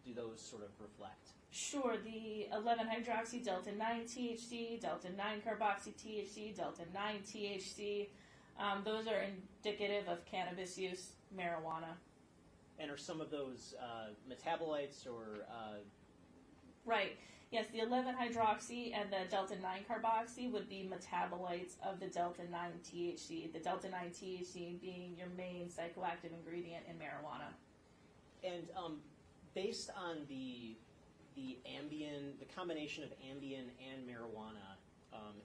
do those sort of reflect? Sure, the 11-hydroxy delta-9 THC, delta-9 carboxy THC, delta-9 THC, those are indicative of cannabis use, marijuana. And are some of those metabolites or? Right. Yes, the 11-hydroxy and the delta-9 carboxy would be metabolites of the delta-9 THC. The delta-9 THC being your main psychoactive ingredient in marijuana. And based on the Ambien, the combination of Ambien and marijuana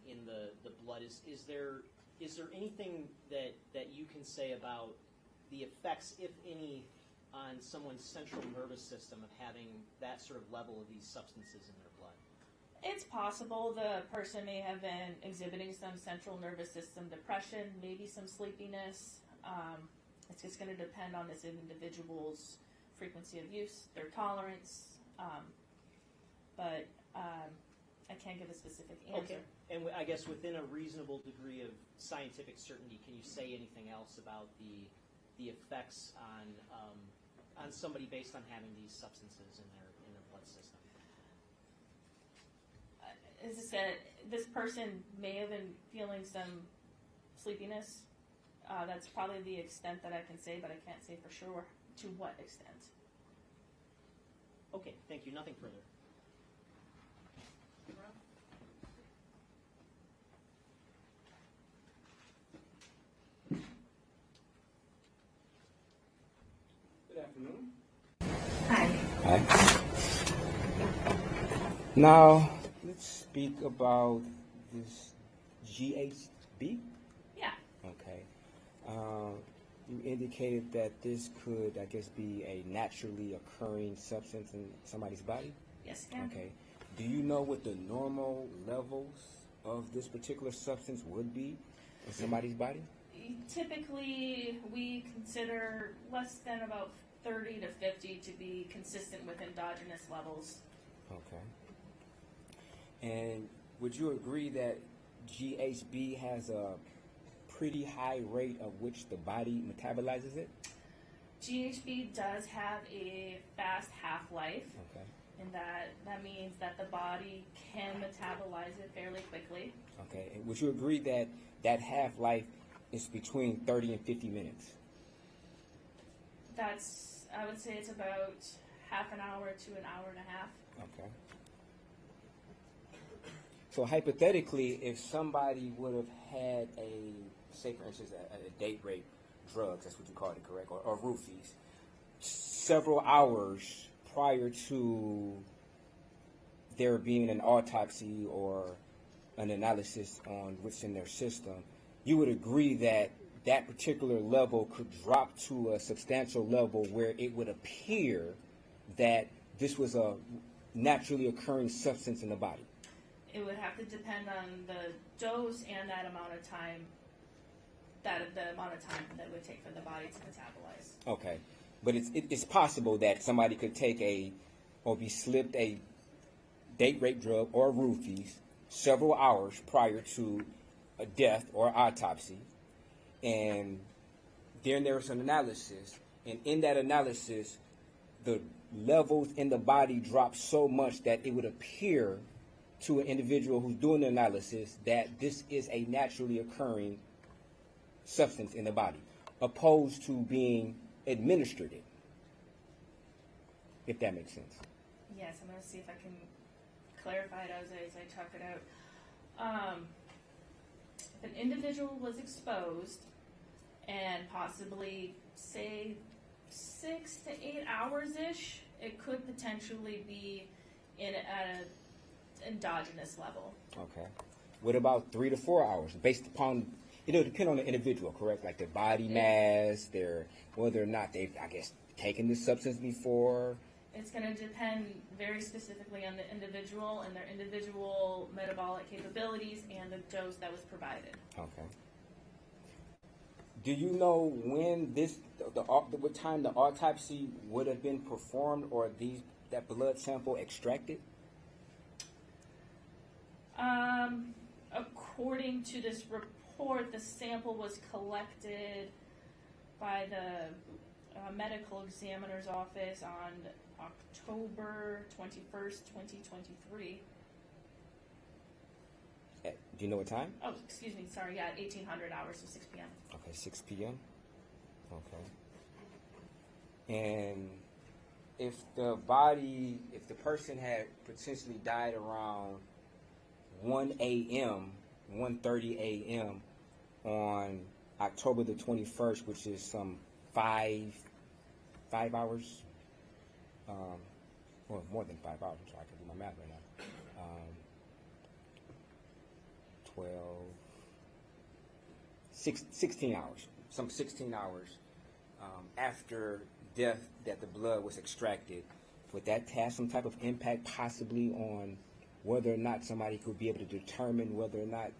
in the blood, is there anything that you can say about the effects, if any, on someone's central nervous system of having that sort of level of these substances in their blood? It's possible the person may have been exhibiting some central nervous system depression, maybe some sleepiness. It's just going to depend on this individual's frequency of use, their tolerance, but I can't give a specific answer. Okay, and I guess within a reasonable degree of scientific certainty, can you say anything else about the effects on somebody based on having these substances in their blood system? As I said, this person may have been feeling some sleepiness. That's probably the extent that I can say, but I can't say for sure to what extent. Okay, thank you. Nothing further. Good afternoon. Hi. Hi. Now, let's speak about this GHB. Yeah. Okay. You indicated that this could, I guess, be a naturally occurring substance in somebody's body? Yes, ma'am. Okay. Do you know what the normal levels of this particular substance would be in somebody's body? Typically, we consider less than about 30 to 50 to be consistent with endogenous levels. Okay. And would you agree that GHB has a pretty high rate of which the body metabolizes it? GHB does have a fast half-life, Okay. and that means that the body can metabolize it fairly quickly. Okay. And would you agree that that half-life is between 30 and 50 minutes? I would say it's about half an hour to an hour and a half. Okay. So hypothetically, if somebody would have had say for instance, a date rape, drugs, that's what you called it, correct, or roofies, several hours prior to there being an autopsy or an analysis on what's in their system, you would agree that that particular level could drop to a substantial level where it would appear that this was a naturally occurring substance in the body. It would have to depend on the dose and the amount of time that it would take for the body to metabolize. Okay, but it's possible that somebody could take or be slipped a date rape drug or roofies several hours prior to a death or autopsy, and then there was an analysis, and in that analysis, the levels in the body drop so much that it would appear to an individual who's doing the analysis that this is a naturally occurring substance in the body, opposed to being administered it, if that makes sense. Yes, I'm going to see if I can clarify it as I talk it out. If an individual was exposed and possibly, say, 6 to 8 hours-ish, it could potentially be at an endogenous level. Okay. What about 3 to 4 hours? Based upon, it'll depend on the individual, correct? Like their body mass, whether or not they've, I guess, taken this substance before. It's going to depend very specifically on the individual and their individual metabolic capabilities and the dose that was provided. Okay. Do you know when what time the autopsy would have been performed or that blood sample extracted? According to this report, the sample was collected by the medical examiner's office on October 21st, 2023. Do you know what time? Oh, excuse me, sorry, yeah, 1800 hours, so 6 p.m. Okay, 6 p.m. Okay. And if the person had potentially died around 1 a.m., 1:30 a.m. on October the 21st, which is some 5 hours, well, more than 5 hours, so I can do my math right now. 16 hours, some 16 hours after death that the blood was extracted. Would that have some type of impact possibly on whether or not somebody could be able to determine whether or not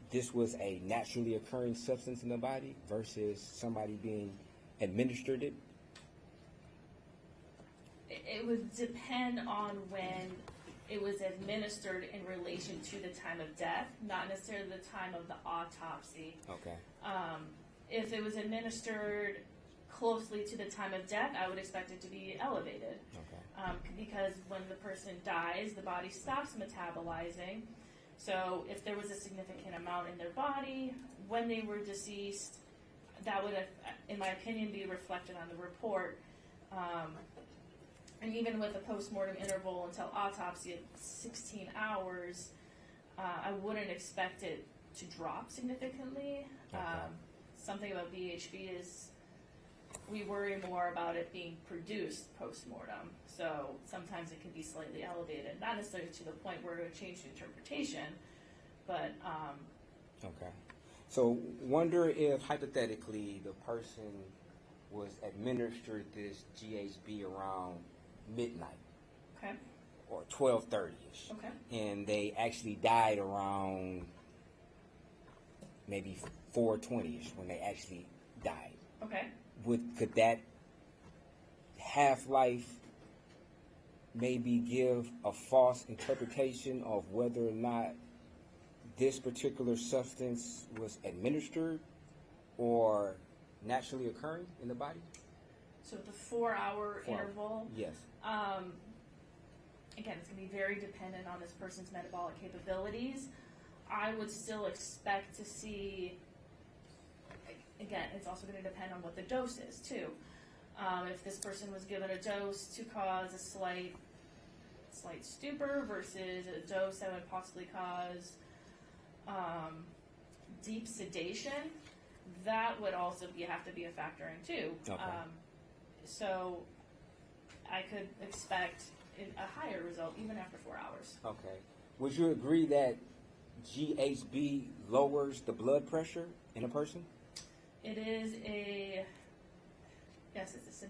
this was a naturally occurring substance in the body versus somebody being administered it? It would depend on when it was administered in relation to the time of death, not necessarily the time of the autopsy. Okay. If it was administered closely to the time of death, I would expect it to be elevated. Okay. Because when the person dies, the body stops metabolizing. So if there was a significant amount in their body when they were deceased, that would, in my opinion, be reflected on the report. And even with a post-mortem interval until autopsy of 16 hours, I wouldn't expect it to drop significantly. Something about BHB is we worry more about it being produced post-mortem. So sometimes it can be slightly elevated, not necessarily to the point where it would change the interpretation, but Okay. So wonder if hypothetically the person was administered this GHB around midnight okay, or 12:30ish, okay. and they actually died around maybe 4:20ish when they actually died. Okay. Could that half-life maybe give a false interpretation of whether or not this particular substance was administered or naturally occurring in the body? So the 4-hour 4 hours. interval, Yes. again, it's going to be very dependent on this person's metabolic capabilities. I would still expect to see, again, it's also going to depend on what the dose is too. If this person was given a dose to cause a slight stupor versus a dose that would possibly cause deep sedation, that would also have to be a factor in too. Okay. So I could expect a higher result even after 4 hours. Okay. Would you agree that GHB lowers the blood pressure in a person? It is yes, it's a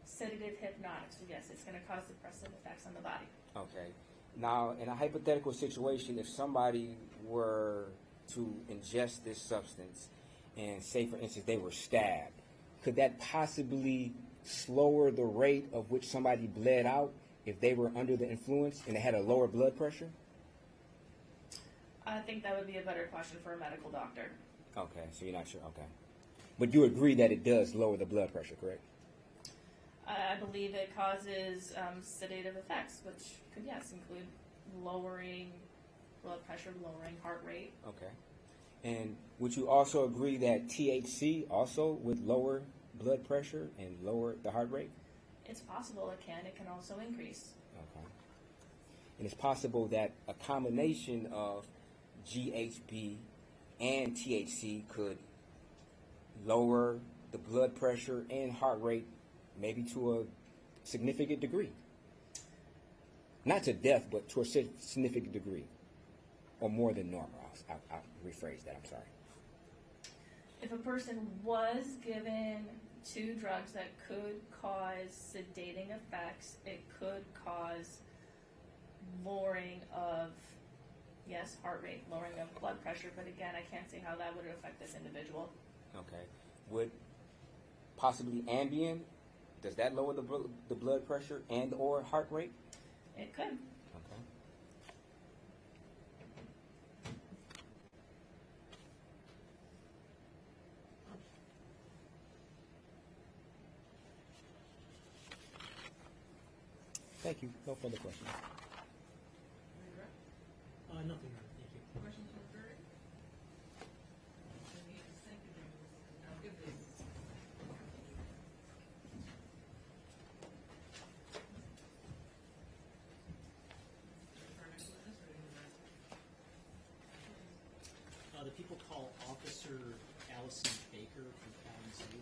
sedative hypnotic. So yes, it's going to cause depressive effects on the body. Okay. Now, in a hypothetical situation, if somebody were to ingest this substance and say, for instance, they were stabbed, could that possibly slower the rate of which somebody bled out if they were under the influence and they had a lower blood pressure? I think that would be a better question for a medical doctor. Okay, so you're not sure. Okay. But you agree that it does lower the blood pressure, correct? I believe it causes sedative effects, which could, yes, include lowering blood pressure, lowering heart rate. Okay. And would you also agree that THC also would lower blood pressure and lower the heart rate? It's possible it can. It can also increase. Okay. And it's possible that a combination of GHB and THC could lower the blood pressure and heart rate maybe to a significant degree. Not to death, but to a significant degree. Or more than normal. I'll rephrase that, I'm sorry. If a person was given 2 drugs that could cause sedating effects, it could cause lowering of, yes, heart rate, lowering of blood pressure, but again, I can't see how that would affect this individual. Okay. Would possibly Ambien, does that lower the blood pressure and or heart rate? It could. Okay. Thank you. No further questions. Nothing, thank you. Questions from the jury? Thank you, James. I'll give the The people call Officer Allison Baker from Kalamazoo.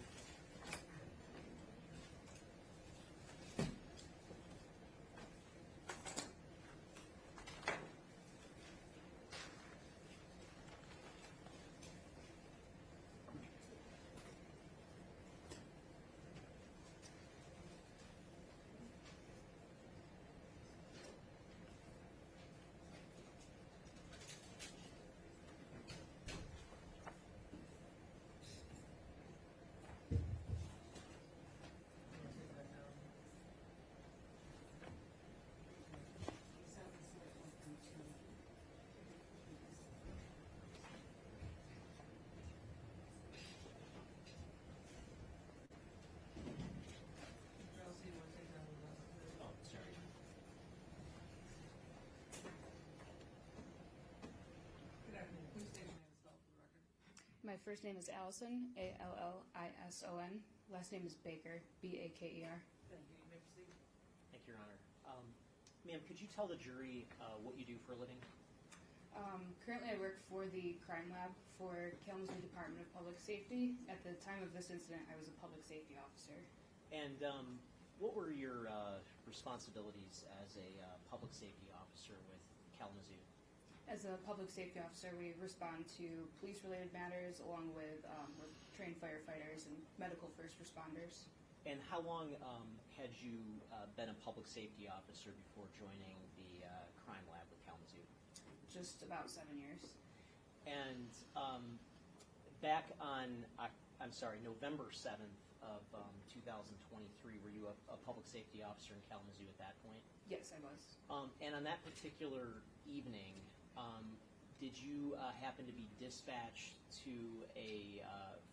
My first name is Allison, Allison. Last name is Baker, B-A-K-E-R. Thank you. You may proceed. Thank you, Your Honor. Ma'am, could you tell the jury what you do for a living? Currently, I work for the crime lab for Kalamazoo Department of Public Safety. At the time of this incident, I was a public safety officer. And what were your responsibilities as a public safety officer with Kalamazoo? As a public safety officer, we respond to police-related matters along with we're trained firefighters and medical first responders. And how long had you been a public safety officer before joining the crime lab with Kalamazoo? Just about 7 years. And back on, November 7th of 2023, were you a public safety officer in Kalamazoo at that point? Yes, I was. And on that particular evening, did you happen to be dispatched to a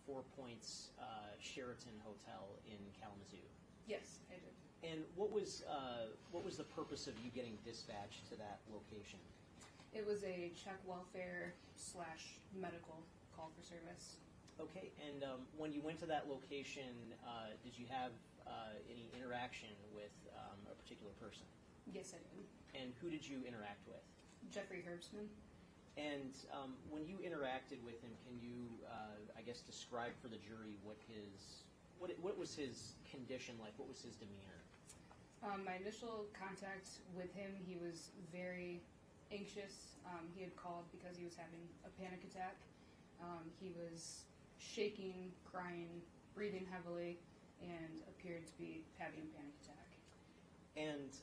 Four Points Sheraton Hotel in Kalamazoo? Yes, I did. And what was the purpose of you getting dispatched to that location? It was a check welfare / medical call for service. Okay, and when you went to that location, did you have any interaction with a particular person? Yes, I did. And who did you interact with? Jeffrey Herbstman. And when you interacted with him, can you, describe for the jury what was his condition like? What was his demeanor? My initial contact with him, he was very anxious. He had called because he was having a panic attack. He was shaking, crying, breathing heavily, and appeared to be having a panic attack. And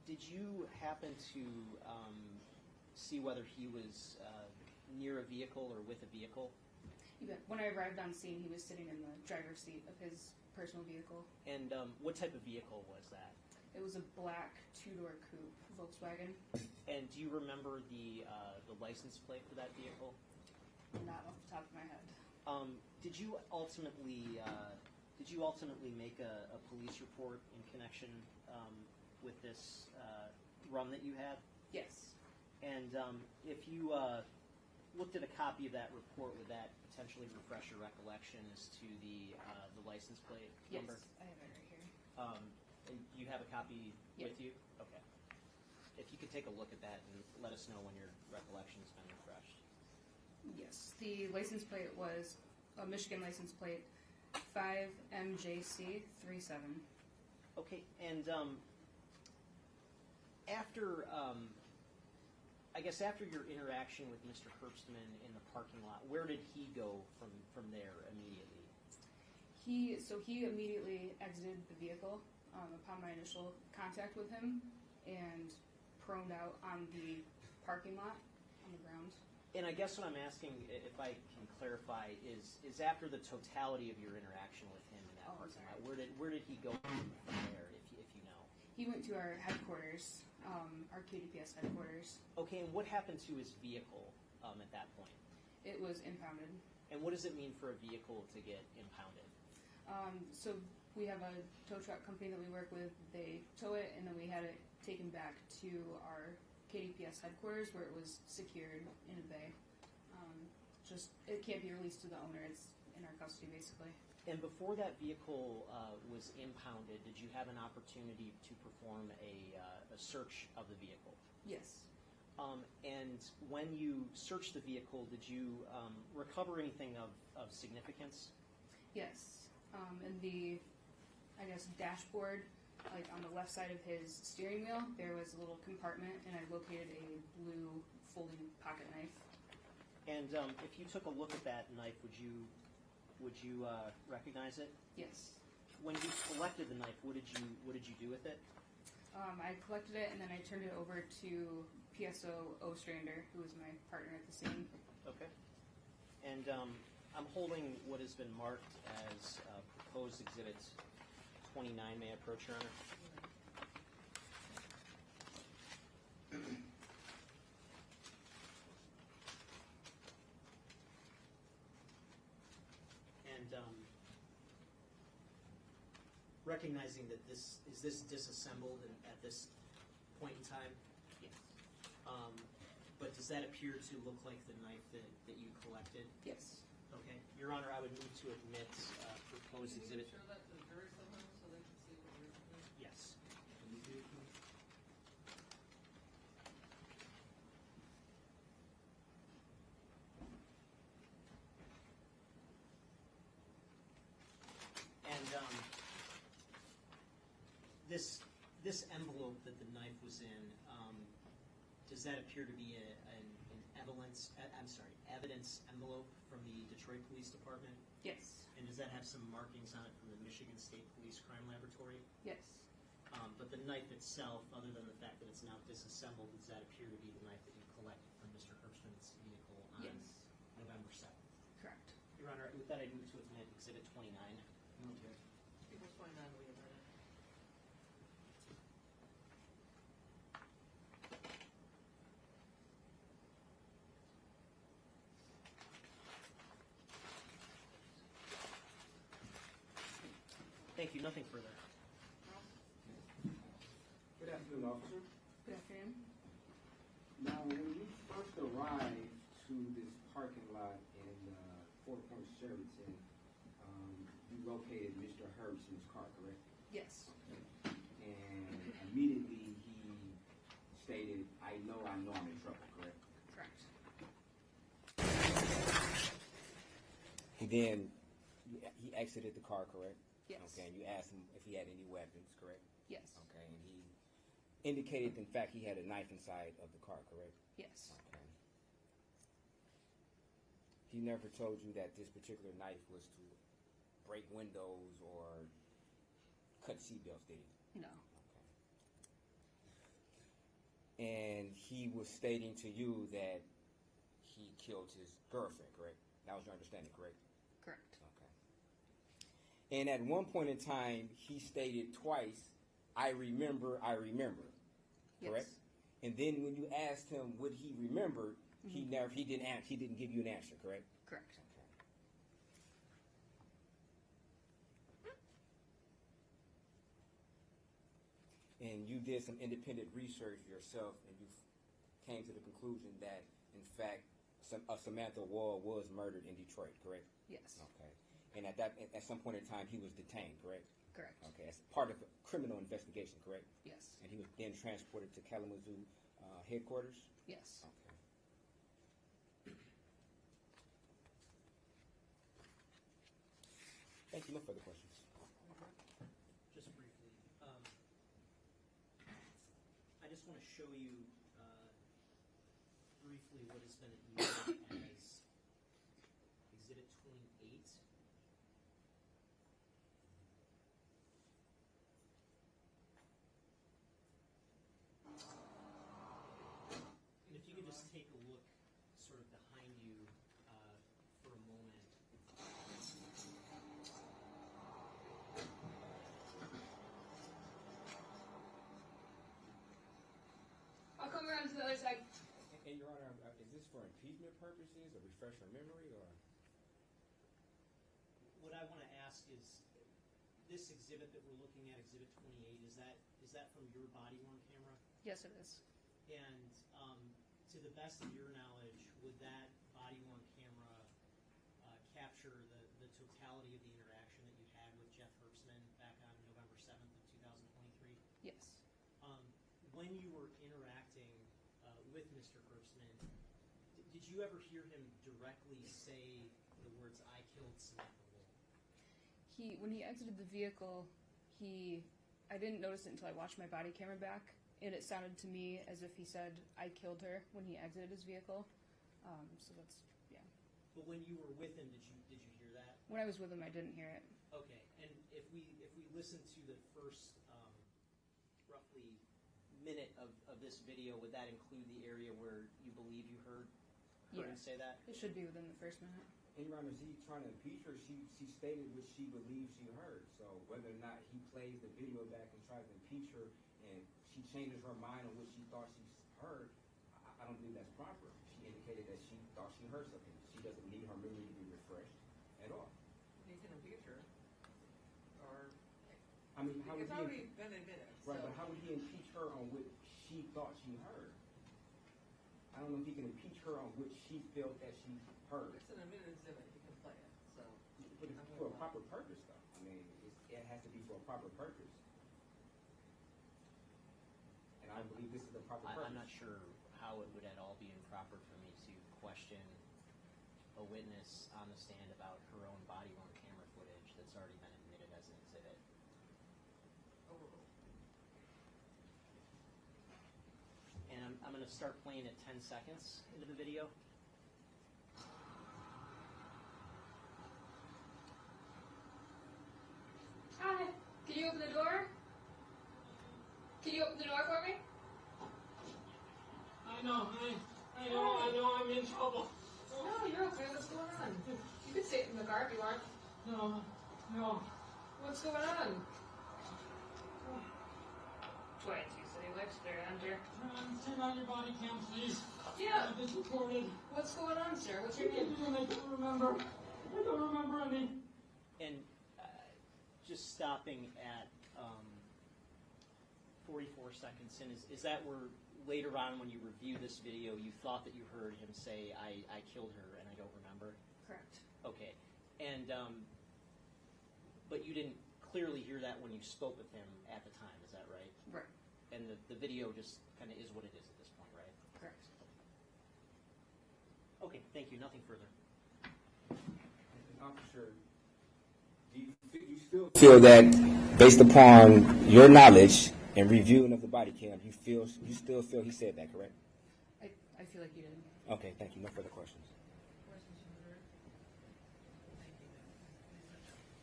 did you happen to see whether he was near a vehicle or with a vehicle? When I arrived on scene, he was sitting in the driver's seat of his personal vehicle. And what type of vehicle was that? It was a black two-door coupe Volkswagen. And do you remember the license plate for that vehicle? Not off the top of my head. Did you ultimately make a police report in connection with this run that you had? Yes. And if you looked at a copy of that report, would that potentially refresh your recollection as to the license plate number? Yes, I have it right here. And you have a copy Yep. with you? Okay. If you could take a look at that and let us know when your recollection has been refreshed. Yes, the license plate was a Michigan license plate 5MJC37. Okay, and after your interaction with Mr. Herbstman in the parking lot, where did he go from there immediately? He immediately exited the vehicle upon my initial contact with him and proned out on the parking lot on the ground. And I guess what I'm asking, if I can clarify, is after the totality of your interaction with him in that parking lot, where did he go from there, if you know? He went to our headquarters, our KDPS headquarters. Okay, and what happened to his vehicle at that point? It was impounded. And what does it mean for a vehicle to get impounded? So we have a tow truck company that we work with. They tow it, and then we had it taken back to our KDPS headquarters where it was secured in a bay. It can't be released to the owner. It's in our custody, basically. And before that vehicle was impounded, did you have an opportunity to perform a search of the vehicle? Yes. And when you searched the vehicle, did you recover anything of significance? Yes. In the, dashboard, like on the left side of his steering wheel, there was a little compartment, and I located a blue folding pocket knife. And if you took a look at that knife, would you recognize it? Yes. When you collected the knife, what did you do with it? I collected it, and then I turned it over to PSO Ostrander, who was my partner at the scene. Okay. And I'm holding what has been marked as proposed exhibit 29. May I approach, Your Honor? And recognizing that this disassembled at this point in time? Yes. But does that appear to look like the knife that you collected? Yes. Okay. Your Honor, I would move to admit proposed Can you exhibit. show that to the jury somehow so they can see what we're doing? Yes. And this envelope that the knife was in, does that appear to be an evidence envelope from the Detroit Police Department? Yes. And does that have some markings on it from the Michigan State Police Crime Laboratory? Yes. But the knife itself, other than the fact that it's now disassembled, does that appear to be the knife that you collected from Mr. Herbstman's vehicle on Yes. November 7th? Correct. Your Honor, with that, I move to admit Exhibit 29. Okay. People find out we have it. Thank you. Nothing further. Good afternoon, officer. Good afternoon. Now, when you first arrived to this parking lot in Fort Point, Sheraton, you located Mr. Herbson's car, correct? Yes. And immediately he stated, I know I'm in trouble, correct? Correct. Then he exited the car, correct? Yes. Okay, and you asked him if he had any weapons, correct? Yes. Okay, and he indicated, in fact, he had a knife inside of the car, correct? Yes. Okay. He never told you that this particular knife was to break windows or cut seatbelts, did he? No. Okay. And he was stating to you that he killed his girlfriend, correct? That was your understanding, correct? Correct. Okay. And at one point in time, he stated twice, I remember, correct? Yes. And then when you asked him what he remembered, he didn't give you an answer, correct? Correct. Okay. And you did some independent research yourself, and you came to the conclusion that, in fact, Samantha Woll was murdered in Detroit, correct? Yes. Okay. And at some point in time, he was detained, correct? Correct. Okay, as part of a criminal investigation, correct? Yes. And he was then transported to Kalamazoo headquarters? Yes. Okay. Thank you. No further questions. Just briefly, I just want to show you briefly what has been used as Exhibit 28. And if you could just take a look sort of behind you for a moment. I'll come around to the other side. And Your Honor, is this for impeachment purposes or refresh your memory, or? What I want to ask is, this exhibit that we're looking at, Exhibit 28, is that from your body-worn camera? Yes, it is. And to the best of your knowledge, would that body-worn camera capture the totality of the interaction that you had with Jeff Herbstman back on November 7th of 2023? Yes. When you were interacting with Mr. Herbstman, did you ever hear him directly say the words, I killed Samantha Woll? When he exited the vehicle, I didn't notice it until I watched my body camera back, and it sounded to me as if he said, I killed her when he exited his vehicle. So that's, yeah. But when you were with him, did you hear that? When I was with him, I didn't hear it. Okay, and if we listen to the first roughly minute of this video, would that include the area where you believe you heard him say that? It should be within the first minute. And Your Honor, is he trying to impeach her? She stated what she believes she heard. So whether or not he plays the video back and tries to impeach her and she changes her mind on what she thought she heard, I don't believe that's proper. She indicated that she thought she heard something. She doesn't need her memory to be refreshed at all. You can impeach her, or, I mean, how would it's already been admitted, so. Right, but how would he impeach her on what she thought she heard? I don't know if he can impeach her on what she felt that she heard. It's an admitted exhibit, you can play it, so. proper purpose, though. I mean, it has to be for a proper purpose. And I believe this is the proper purpose. I'm not sure how it would at all be improper for me to question a witness on the stand about her own body-worn camera footage that's already been admitted as an exhibit. And I'm going to start playing at 10 seconds into the video. Hi. Can you open the door? Can you open the door for me? I know I'm in trouble. No, you're okay. What's going on? You can sit in the car if you want. No. What's going on? 22 city licks there, enter. Turn on your body cam, please. Yeah. It's recorded. What's going on, sir? What's your name? I don't remember any. And just stopping at 44 seconds in, is that where later on when you review this video you thought that you heard him say, I killed her and I don't remember? Correct. Okay. And, but you didn't clearly hear that when you spoke with him at the time, is that right? Right. And the video just kind of is what it is at this point, right? Correct. Okay, thank you. Nothing further. Officer, do you still feel that, based upon your knowledge and reviewing of the body cam, you still feel he said that, correct? I feel like you did. Okay, thank you. No further questions.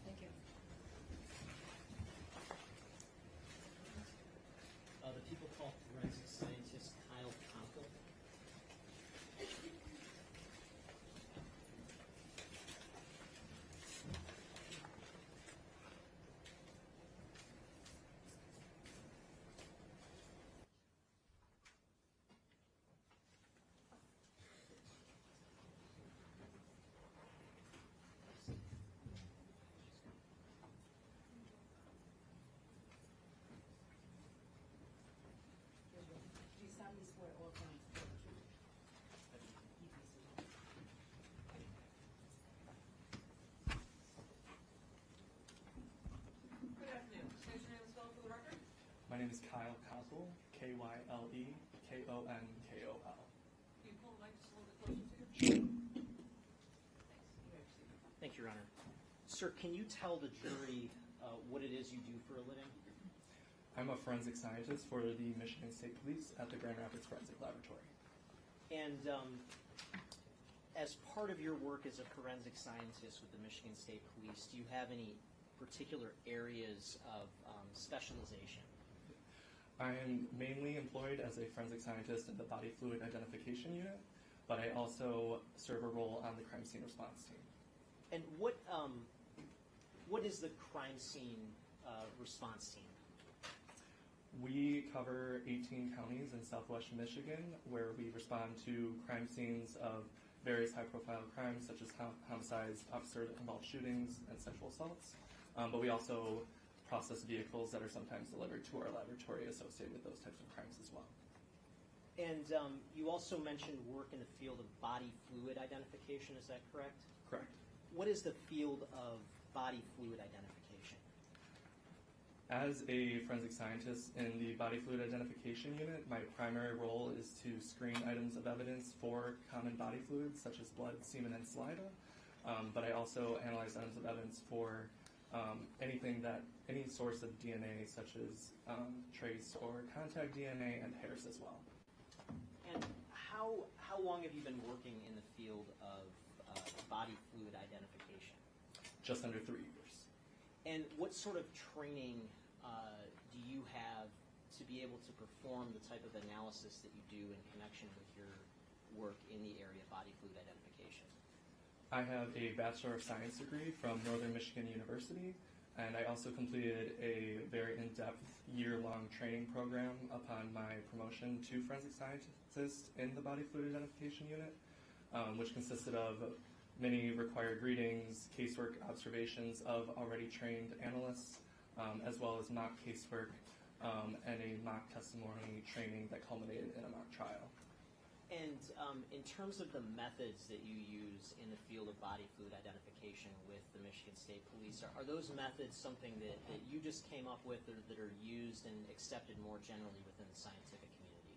Thank you. The people call forensic scientist Kyle Conkle. Good afternoon. State your name and spell for the record. My name is Kyle Konkol, KYLEKONKOL. Can you pull the mic just a little bit closer to you? Thank you, Your Honor. Sir, can you tell the jury what it is you do for a living? I'm a forensic scientist for the Michigan State Police at the Grand Rapids Forensic Laboratory. And as part of your work as a forensic scientist with the Michigan State Police, do you have any particular areas of specialization? I am mainly employed as a forensic scientist in the Body Fluid Identification Unit, but I also serve a role on the crime scene response team. And what is the crime scene response team? We cover 18 counties in southwest Michigan where we respond to crime scenes of various high-profile crimes such as homicides, officer-involved shootings, and sexual assaults. But we also process vehicles that are sometimes delivered to our laboratory associated with those types of crimes as well. And you also mentioned work in the field of body fluid identification, is that correct? Correct. What is the field of body fluid identification? As a forensic scientist in the Body Fluid Identification Unit, my primary role is to screen items of evidence for common body fluids such as blood, semen, and saliva. But I also analyze items of evidence for any source of DNA such as trace or contact DNA and hairs as well. And how long have you been working in the field of body fluid identification? Just under 3 years. And what sort of training do you have to be able to perform the type of analysis that you do in connection with your work in the area of body fluid identification? I have a Bachelor of Science degree from Northern Michigan University, and I also completed a very in-depth year-long training program upon my promotion to forensic scientist in the Body Fluid Identification Unit, which consisted of many required readings, casework observations of already trained analysts, as well as mock casework and a mock testimony training that culminated in a mock trial. And in terms of the methods that you use in the field of body fluid identification with the Michigan State Police, are those methods something that you just came up with or that are used and accepted more generally within the scientific community?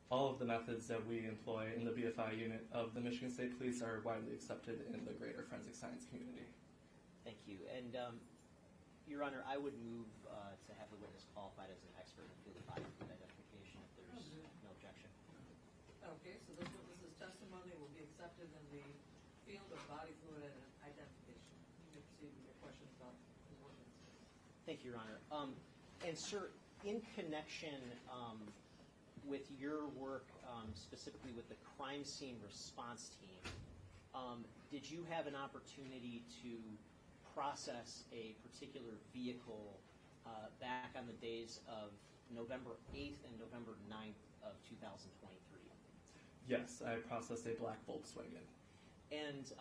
All of the methods that we employ in the BFI unit of the Michigan State Police are widely accepted in the greater forensic science community. Thank you. And Your Honor, I would move to have the witness qualified as an expert in the field of body fluid identification if there's no objection. Okay, so this witness's testimony will be accepted in the field of body fluid identification. You may proceed with your questions about his work. Thank you, Your Honor. And sir, in connection with your work, specifically with the crime scene response team, did you have an opportunity to process a particular vehicle back on the days of November 8th and November 9th of 2023? Yes, I processed a black Volkswagen. And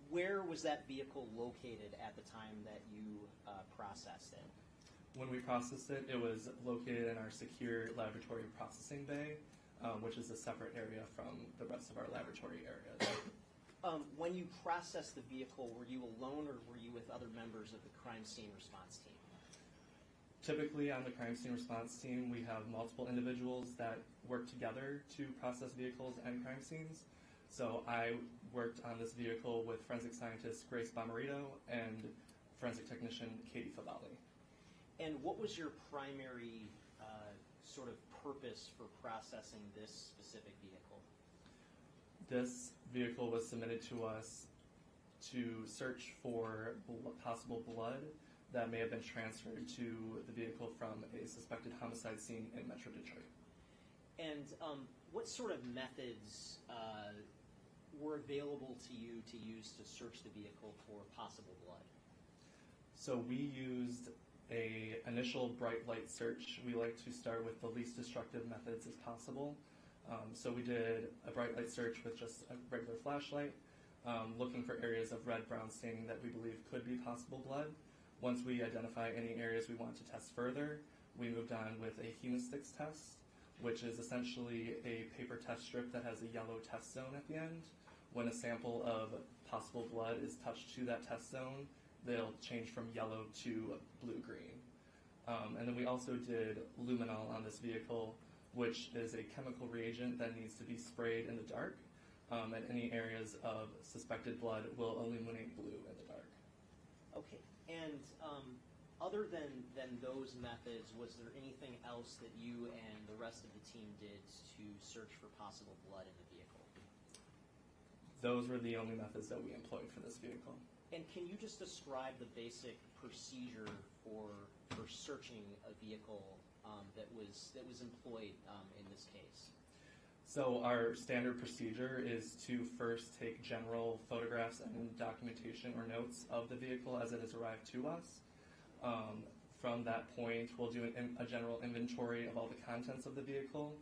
where was that vehicle located at the time that you processed it? When we processed it, it was located in our secure laboratory processing bay, which is a separate area from the rest of our laboratory areas. When you processed the vehicle, were you alone or were you with other members of the crime scene response team? Typically on the crime scene response team, we have multiple individuals that work together to process vehicles and crime scenes. So I worked on this vehicle with forensic scientist Grace Bomarito and forensic technician Katie Favalli. And what was your primary sort of purpose for processing this specific vehicle? This vehicle was submitted to us to search for possible blood that may have been transferred to the vehicle from a suspected homicide scene in Metro Detroit. And what sort of methods were available to you to use to search the vehicle for possible blood? So we used an initial bright light search. We like to start with the least destructive methods as possible. So we did a bright light search with just a regular flashlight, looking for areas of red-brown staining that we believe could be possible blood. Once we identify any areas we want to test further, we moved on with a hemosticks test, which is essentially a paper test strip that has a yellow test zone at the end. When a sample of possible blood is touched to that test zone, they'll change from yellow to blue-green. And then we also did luminol on this vehicle, which is a chemical reagent that needs to be sprayed in the dark, and any areas of suspected blood will illuminate blue in the dark. Okay, and other than those methods, was there anything else that you and the rest of the team did to search for possible blood in the vehicle? Those were the only methods that we employed for this vehicle. And can you just describe the basic procedure for searching a vehicle that was employed in this case? So our standard procedure is to first take general photographs and documentation or notes of the vehicle as it has arrived to us. From that point, we'll do a general inventory of all the contents of the vehicle.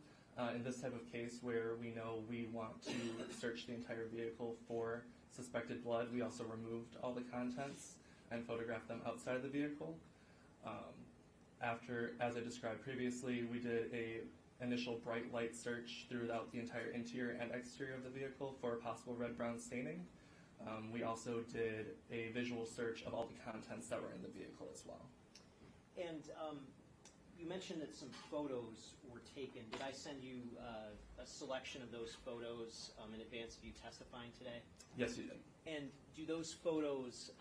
In this type of case where we know we want to search the entire vehicle for suspected blood, we also removed all the contents and photographed them outside of the vehicle. After, as I described previously, we did a initial bright light search throughout the entire interior and exterior of the vehicle for possible red-brown staining. We also did a visual search of all the contents that were in the vehicle as well. And you mentioned that some photos were taken. Did I send you a selection of those photos in advance of you testifying today? Yes, you did. And do those photos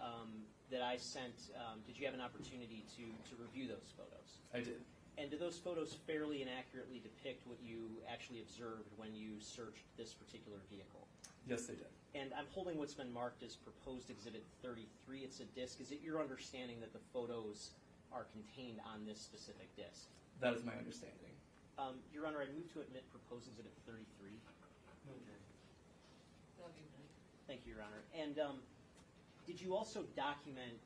that I sent, did you have an opportunity to review those photos? I did. And do those photos fairly and accurately depict what you actually observed when you searched this particular vehicle? Yes, they did. And I'm holding what's been marked as proposed exhibit 33. It's a disc. Is it your understanding that the photos are contained on this specific disc? That is my understanding. Your Honor, I move to admit proposed exhibit 33. Thank you, Your Honor. And did you also document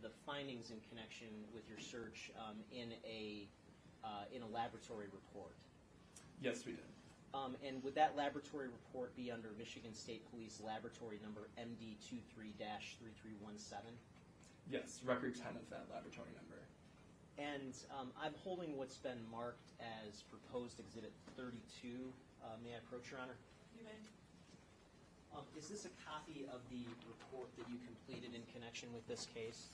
the findings in connection with your search in a laboratory report? Yes, we did. And would that laboratory report be under Michigan State Police Laboratory number MD23-3317? Yes, record 10 of that laboratory number. And I'm holding what's been marked as proposed exhibit 32. May I approach, Your Honor? You may. Is this a copy of the report that you completed in connection with this case?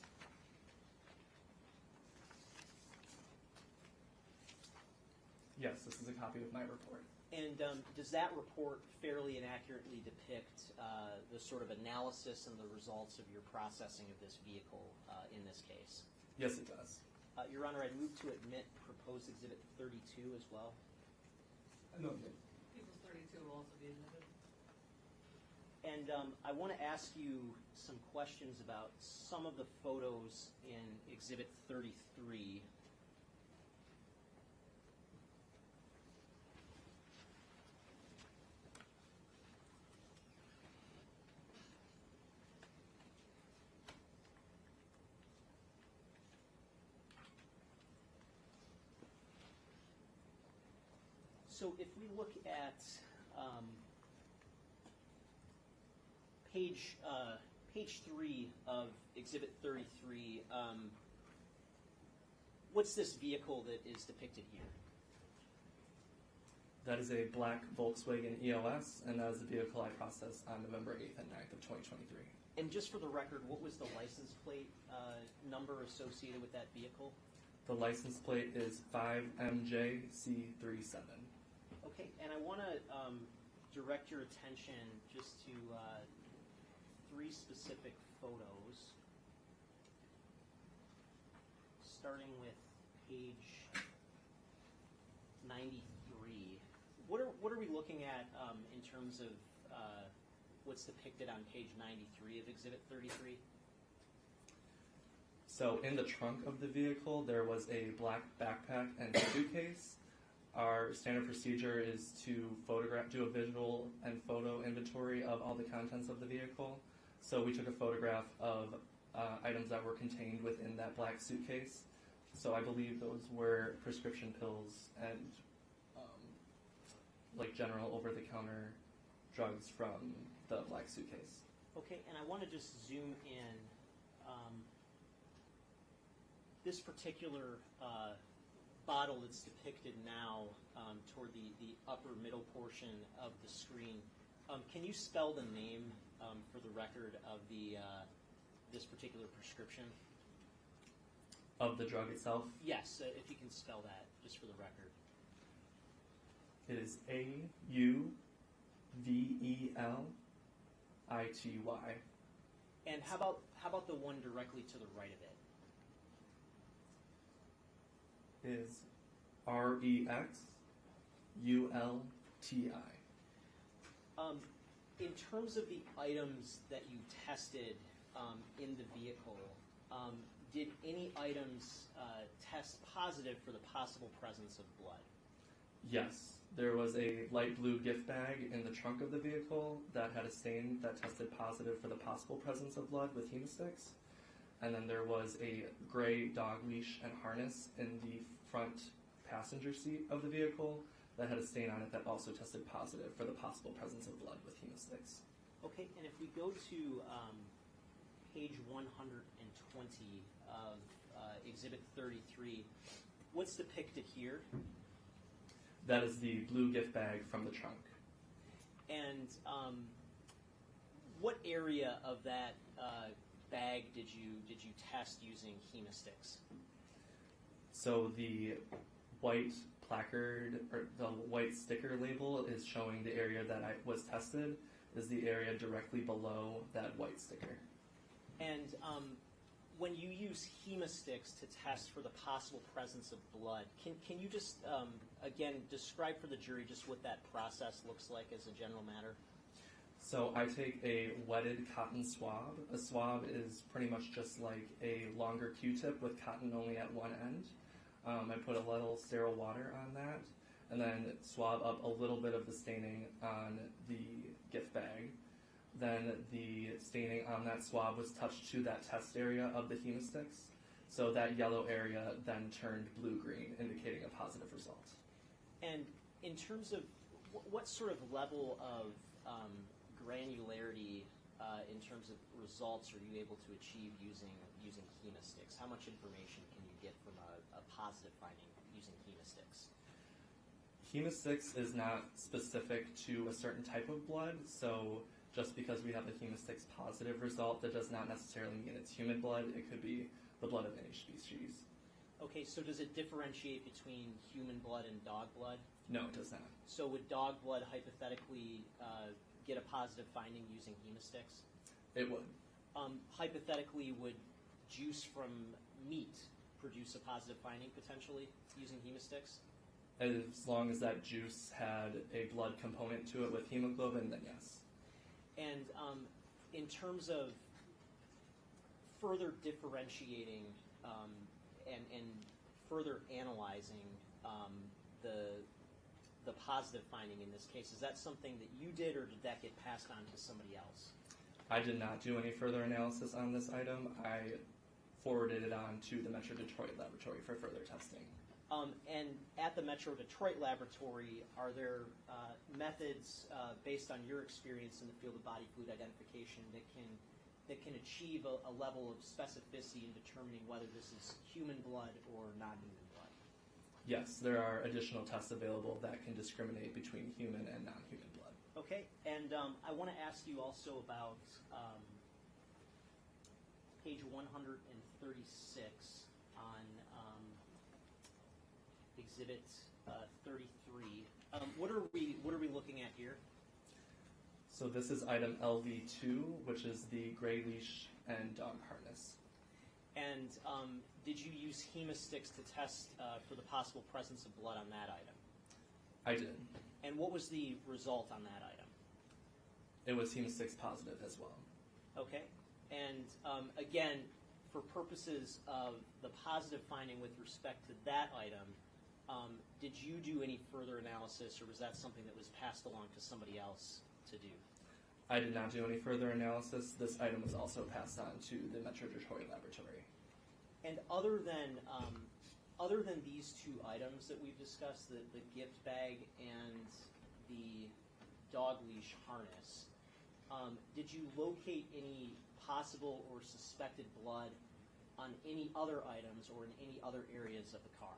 Yes, this is a copy of my report. And does that report fairly and accurately depict the sort of analysis and the results of your processing of this vehicle in this case? Yes, it does. Your Honor, I'd move to admit proposed Exhibit 32 as well. No, People's 32 will also be admitted. And I want to ask you some questions about some of the photos in Exhibit 33. So if we look at page 3 of Exhibit 33, what's this vehicle that is depicted here? That is a black Volkswagen EOS, and that is the vehicle I processed on November 8th and 9th of 2023. And just for the record, what was the license plate number associated with that vehicle? The license plate is 5MJC37. Okay, and I want to direct your attention just to 3 specific photos, starting with page 93. What are we looking at in terms of what's depicted on page 93 of Exhibit 33? So in the trunk of the vehicle, there was a black backpack and suitcase. Our standard procedure is to do a visual and photo inventory of all the contents of the vehicle. So we took a photograph of items that were contained within that black suitcase. So I believe those were prescription pills and like general over-the-counter drugs from the black suitcase. Okay, and I want to just zoom in. This particular bottle that's depicted now toward the upper middle portion of the screen, can you spell the name for the record of this particular prescription? Of the drug itself? Yes, if you can spell that, just for the record. It is AUVELITY. And how about the one directly to the right of it? Is REXULTI. In terms of the items that you tested in the vehicle, did any items test positive for the possible presence of blood? Yes. There was a light blue gift bag in the trunk of the vehicle that had a stain that tested positive for the possible presence of blood with hemosticks. And then there was a gray dog leash and harness in the front passenger seat of the vehicle that had a stain on it that also tested positive for the possible presence of blood with hemosticks. Okay, and if we go to page 120 of Exhibit 33, what's depicted here? That is the blue gift bag from the trunk. And what area of that bag did you test using hemosticks? So the white placard or the white sticker label is showing the area that was tested is the area directly below that white sticker. And when you use hemosticks to test for the possible presence of blood, can you just, again, describe for the jury just what that process looks like as a general matter? So I take a wetted cotton swab. A swab is pretty much just like a longer Q-tip with cotton only at one end. I put a little sterile water on that and then swab up a little bit of the staining on the gift bag. Then the staining on that swab was touched to that test area of the hemosticks. So that yellow area then turned blue-green, indicating a positive result. And in terms of what sort of level of granularity in terms of results are you able to achieve using hemosticks? How much information can you get from a positive finding using hemosticks? Hemostix is not specific to a certain type of blood, so just because we have a Hemostix positive result, that does not necessarily mean it's human blood. It could be the blood of any species. Okay, so does it differentiate between human blood and dog blood? No, it does not. So would dog blood hypothetically get a positive finding using Hemostix? It would. Hypothetically, would juice from meat produce a positive finding potentially using Hemostix? As long as that juice had a blood component to it with hemoglobin, then yes. And in terms of further differentiating and further analyzing the positive finding in this case, is that something that you did, or did that get passed on to somebody else? I did not do any further analysis on this item. I forwarded it on to the Metro Detroit laboratory for further testing. And at the Metro Detroit laboratory, are there methods based on your experience in the field of body fluid identification that can achieve a level of specificity in determining whether this is human blood or non-human blood? Yes, there are additional tests available that can discriminate between human and non-human blood. Okay, and I want to ask you also about page 136 on Exhibit 33. What are we looking at here? So this is item LV2, which is the gray leash and dog harness. And did you use Hemostix to test for the possible presence of blood on that item? I did. And what was the result on that item? It was Hemostix positive as well. Okay. And again, for purposes of the positive finding with respect to that item, did you do any further analysis, or was that something that was passed along to somebody else to do? I did not do any further analysis. This item was also passed on to the Metro Detroit laboratory. And other than these two items that we've discussed, the gift bag and the dog leash harness, did you locate any possible or suspected blood on any other items or in any other areas of the car?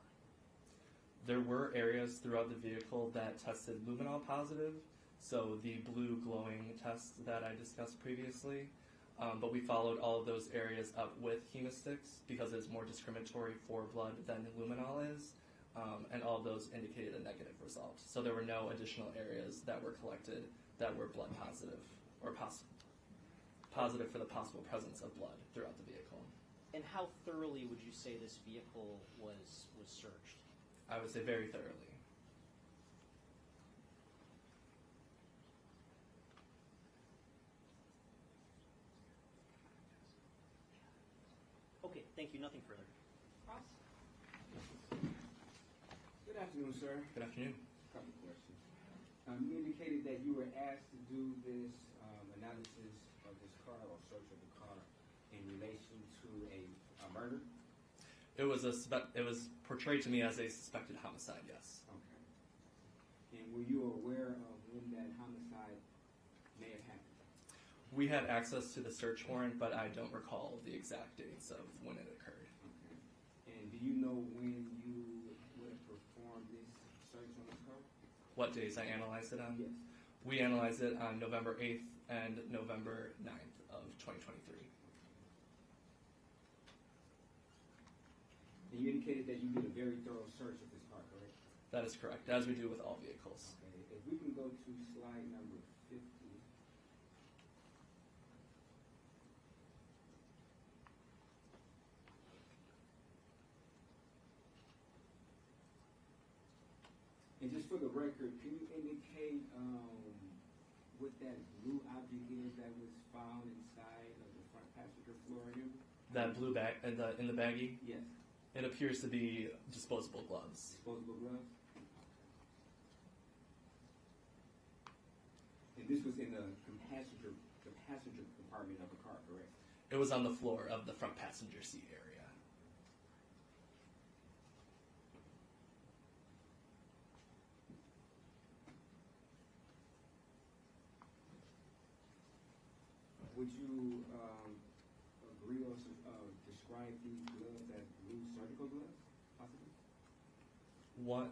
There were areas throughout the vehicle that tested luminol positive, so the blue glowing test that I discussed previously. But we followed all of those areas up with Hemostix because it's more discriminatory for blood than luminol is, and all of those indicated a negative result. So there were no additional areas that were collected that were blood positive or positive for the possible presence of blood throughout the vehicle. And how thoroughly would you say this vehicle was searched? I would say very thoroughly. Okay, thank you. Nothing further. Ross? Good afternoon, sir. Good afternoon. A couple of questions. You indicated that you were asked to do this analysis of this car or search of the car in relation to a murder? It was portrayed to me as a suspected homicide, yes. Okay. And were you aware of when that homicide may have happened? We had access to the search warrant, but I don't recall the exact dates of when it occurred. Okay. And do you know when you would have performed this search on this car? What days I analyzed it on? Yes. We analyzed it on November 8th and November 9th of 2023. And you indicated that you did a very thorough search of this car, correct? That is correct, as we do with all vehicles. Okay. If we can go to slide number 50. And just for the record, can you indicate what that blue object is that was found inside of the front passenger floor here? That blue bag in the baggie? Yes. It appears to be disposable gloves. Disposable gloves? And this was in the passenger compartment of the car, correct? It was on the floor of the front passenger seat area. Would you agree or describe these gloves as blue surgical gloves, possibly?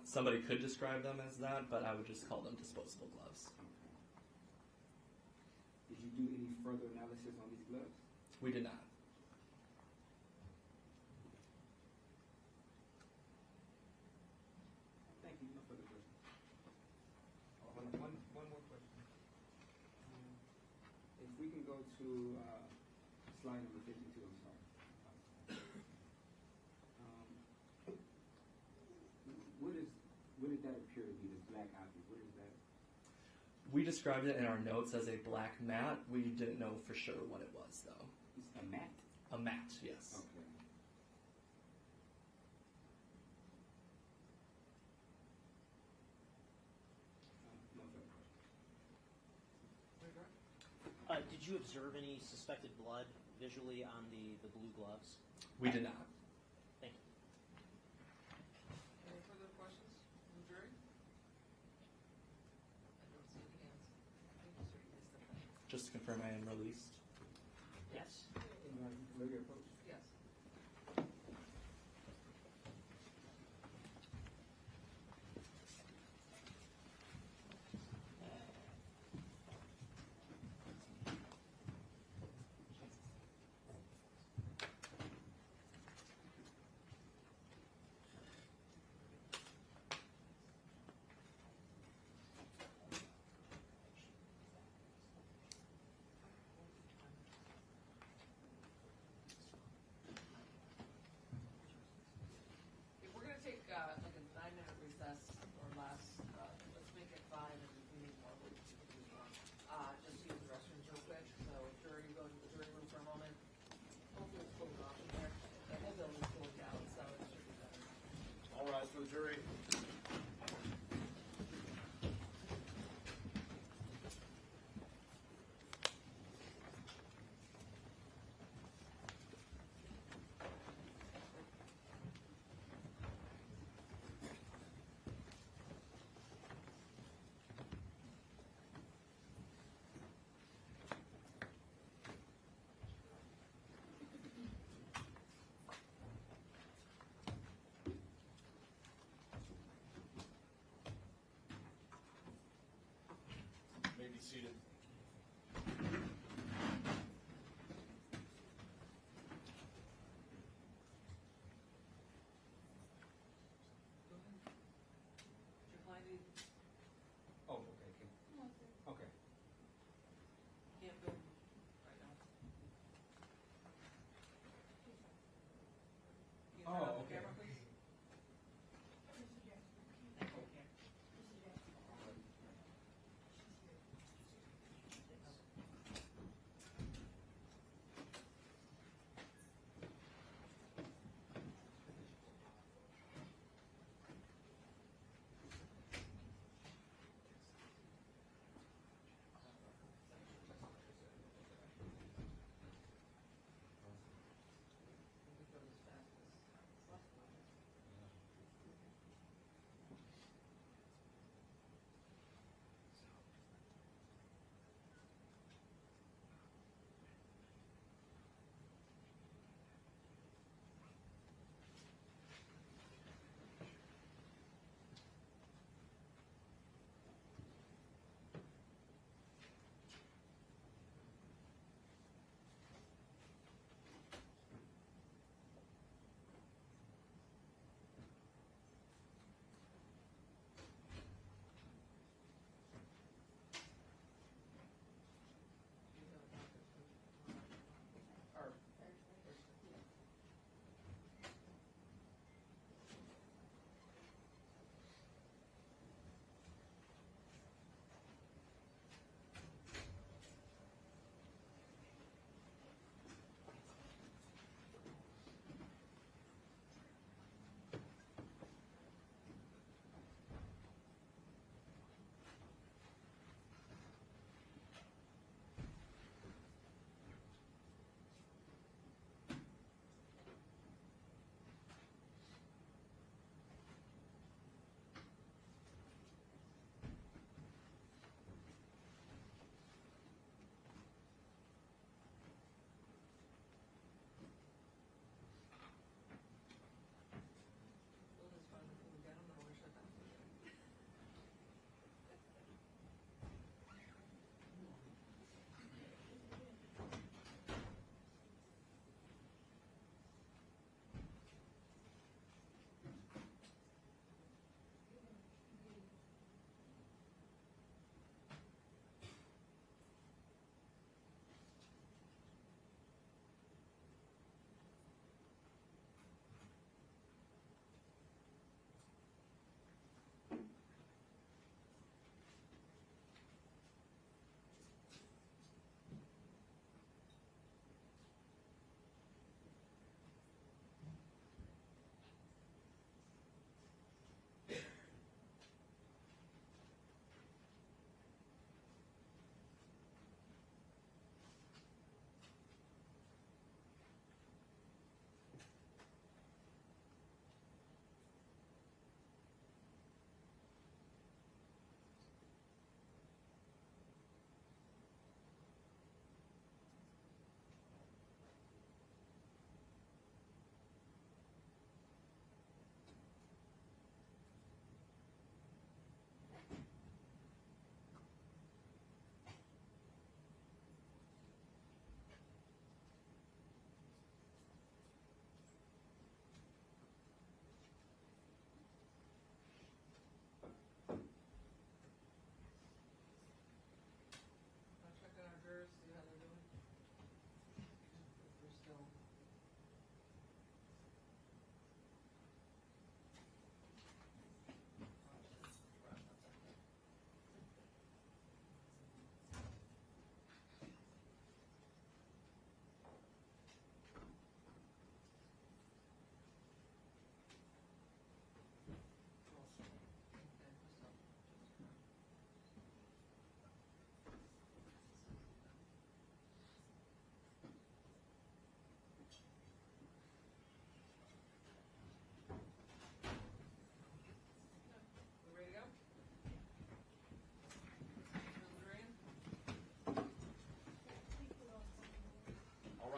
somebody could describe them as that, but I would just call them disposable gloves. Did you do any further analysis on these gloves? We did not. Thank you. No further questions. One more question. If we can go to slide number 52, I'm sorry. What did that appear to be, this black object? What is that? We described it in our notes as a black mat. We didn't know for sure what it was, though. It's a mat? A mat, yes. Okay. No further questions. Did you observe any suspected blood visually on the blue gloves? We did not. Thank you. Any further questions from the jury? I don't see any hands. Thank you, sir. You missed it. Just to confirm, I am released. Yes. Familiar approach? Yes. Okay, we're gonna take like a 9-minute recess or less. Let's make it 5, and if we need more, we can use more. Just use the restrooms real quick. So jury, go to the jury room for a moment. Hopefully it's cooling off in there. The whole building's cooling down, so it should be better. All rise for the jury. May be seated. Go ahead. Your client need, Oh, okay. Okay. can't move right now. Can you turn Oh, off the okay. camera, please? We can go as fast as possible.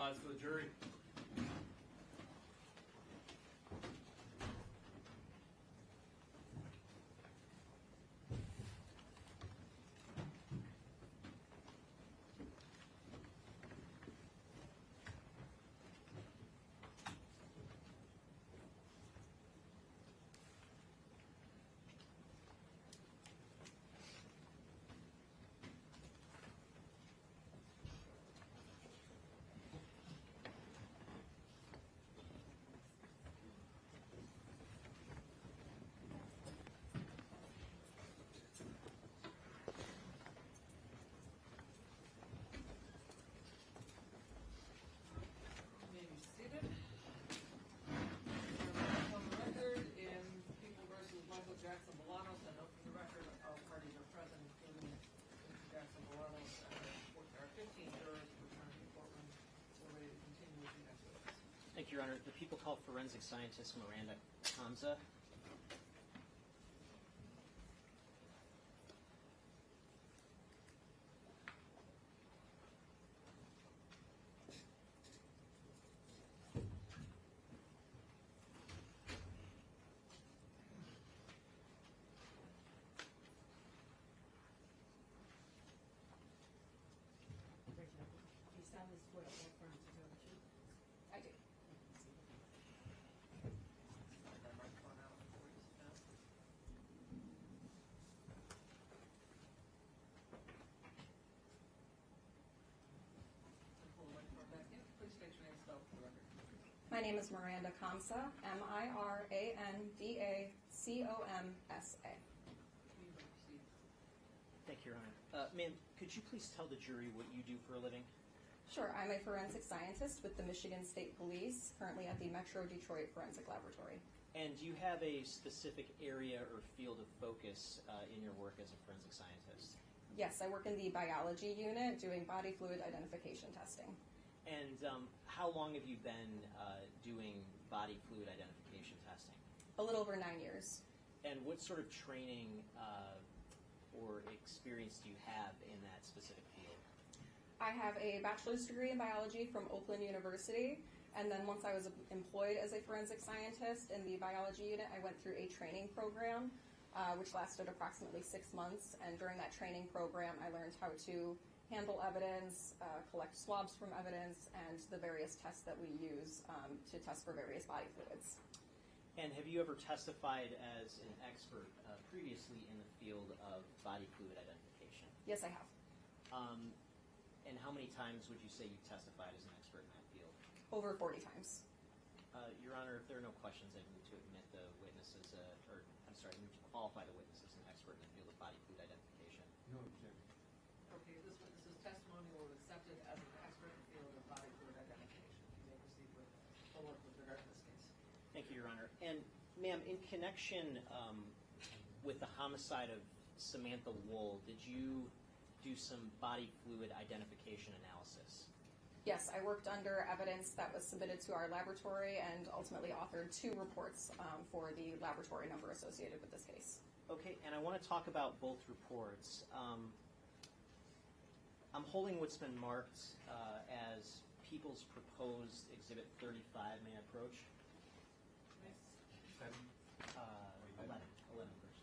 rise for the jury. You may be seated. On the record, in People versus Michael Jackson-Bolanos, and note for the record, all parties are present, including Mr. Jackson-Bolanos, and there are 15 jurors returned to the courtroom. We're ready to continue with the next witness. Thank you, Your Honor. The people call forensic scientist Miranda Hamza. Do you solemnly swear that all affirm to tell the truth? I do. Slide that microphone out before you sit down. And pull the microphone back in. Please state your name and spell for the record. My name is Miranda Kamsa, Mirandacomsa. You may proceed. Thank you, Your Honor. Ma'am, could you please tell the jury what you do for a living? Sure, I'm a forensic scientist with the Michigan State Police, currently at the Metro Detroit Forensic Laboratory. And do you have a specific area or field of focus in your work as a forensic scientist? Yes, I work in the biology unit doing body fluid identification testing. And how long have you been doing body fluid identification testing? A little over 9 years. And what sort of training or experience do you have in that specific field? I have a bachelor's degree in biology from Oakland University, and then once I was employed as a forensic scientist in the biology unit, I went through a training program, which lasted approximately 6 months, and during that training program, I learned how to handle evidence, collect swabs from evidence, and the various tests that we use to test for various body fluids. And have you ever testified as an expert previously in the field of body fluid identification? Yes, I have. And how many times would you say you testified as an expert in that field? Over 40 times. Your Honor, if there are no questions, I move to admit the witnesses, move to qualify the witness as an expert in the field of body fluid identification. No objection. Okay, this witness's testimony will be accepted as an expert in the field of body fluid identification. You may proceed with the work with regard to this case. Thank you, Your Honor. And, ma'am, in connection with the homicide of Samantha Woll, did you do some body fluid identification analysis? Yes, I worked under evidence that was submitted to our laboratory and ultimately authored 2 reports for the laboratory number associated with this case. Okay, and I want to talk about both reports. I'm holding what's been marked as People's Proposed Exhibit 35. May I approach? 11 first.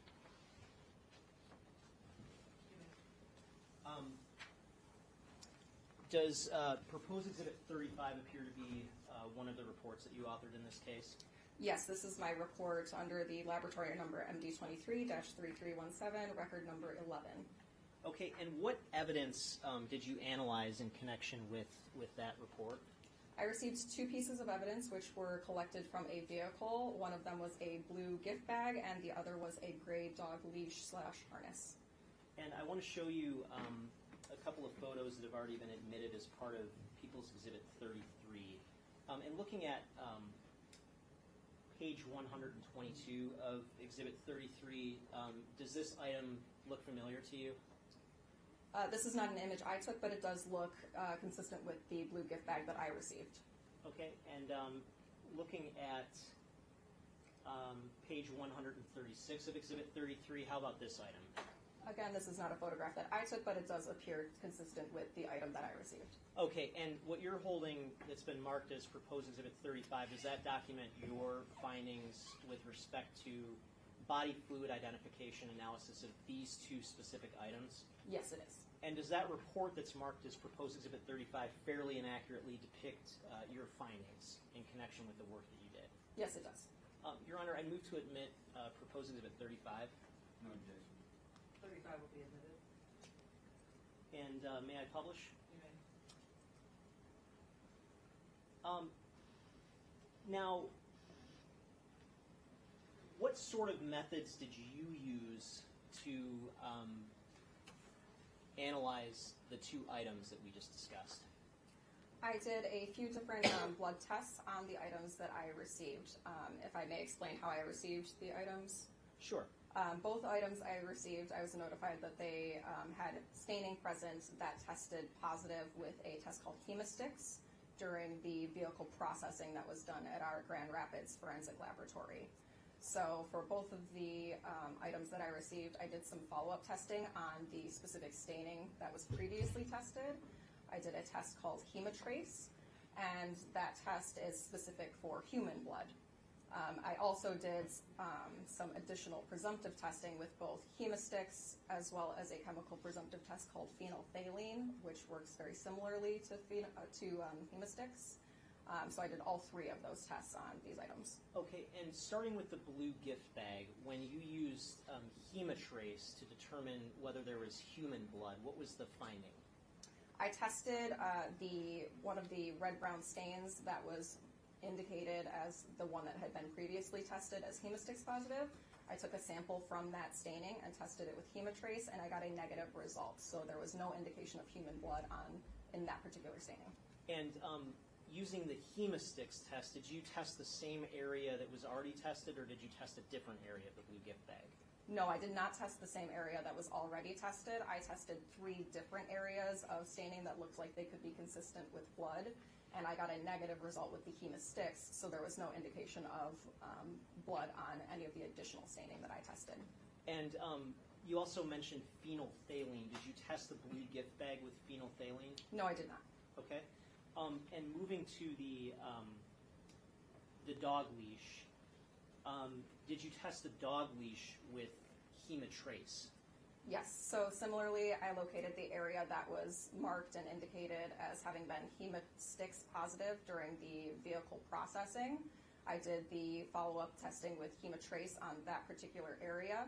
Does Proposed Exhibit 35 appear to be one of the reports that you authored in this case? Yes, this is my report under the laboratory number MD23-3317, record number 11. Okay, and what evidence did you analyze in connection with that report? I received 2 pieces of evidence which were collected from a vehicle. One of them was a blue gift bag and the other was a gray dog leash / harness. And I want to show you a couple of photos that have already been admitted as part of People's Exhibit 33. And looking at page 122 of Exhibit 33, does this item look familiar to you? This is not an image I took, but it does look consistent with the blue gift bag that I received. Okay, and looking at page 136 of Exhibit 33, how about this item? Again, this is not a photograph that I took, but it does appear consistent with the item that I received. Okay, and what you're holding that's been marked as proposed exhibit 35, does that document your findings with respect to body fluid identification analysis of these two specific items? Yes, it is. And does that report that's marked as proposed exhibit 35 fairly and accurately depict your findings in connection with the work that you did? Yes, it does. Your Honor, I move to admit proposed exhibit 35. No objection. 35 will be admitted. And may I publish? You may. Now, what sort of methods did you use to analyze the two items that we just discussed? I did a few different blood tests on the items that I received. If I may explain how I received the items. Sure. Both items I received, I was notified that they had staining present that tested positive with a test called hemosticks during the vehicle processing that was done at our Grand Rapids Forensic Laboratory. So for both of the items that I received, I did some follow-up testing on the specific staining that was previously tested. I did a test called Hematrace, and that test is specific for human blood. I also did some additional presumptive testing with both hemosticks as well as a chemical presumptive test called phenolphthalein, which works very similarly to hemosticks. So I did all three of those tests on these items. Okay, and starting with the blue gift bag, when you used Hematrace to determine whether there was human blood, what was the finding? I tested one of the red-brown stains that was indicated as the one that had been previously tested as hemosticks positive. I took a sample from that staining and tested it with Hematrace, and I got a negative result. So there was no indication of human blood in that particular staining. And using the hemosticks test, did you test the same area that was already tested, or did you test a different area of the blue gift bag? No, I did not test the same area that was already tested. I tested 3 different areas of staining that looked like they could be consistent with blood, and I got a negative result with the hemosticks, so there was no indication of blood on any of the additional staining that I tested. And you also mentioned phenolphthalein. Did you test the blue gift bag with phenolphthalein? No, I did not. Okay. And moving to the dog leash, did you test the dog leash with Hematrace? Yes, so similarly, I located the area that was marked and indicated as having been hemosticks positive during the vehicle processing. I did the follow-up testing with Hematrace on that particular area,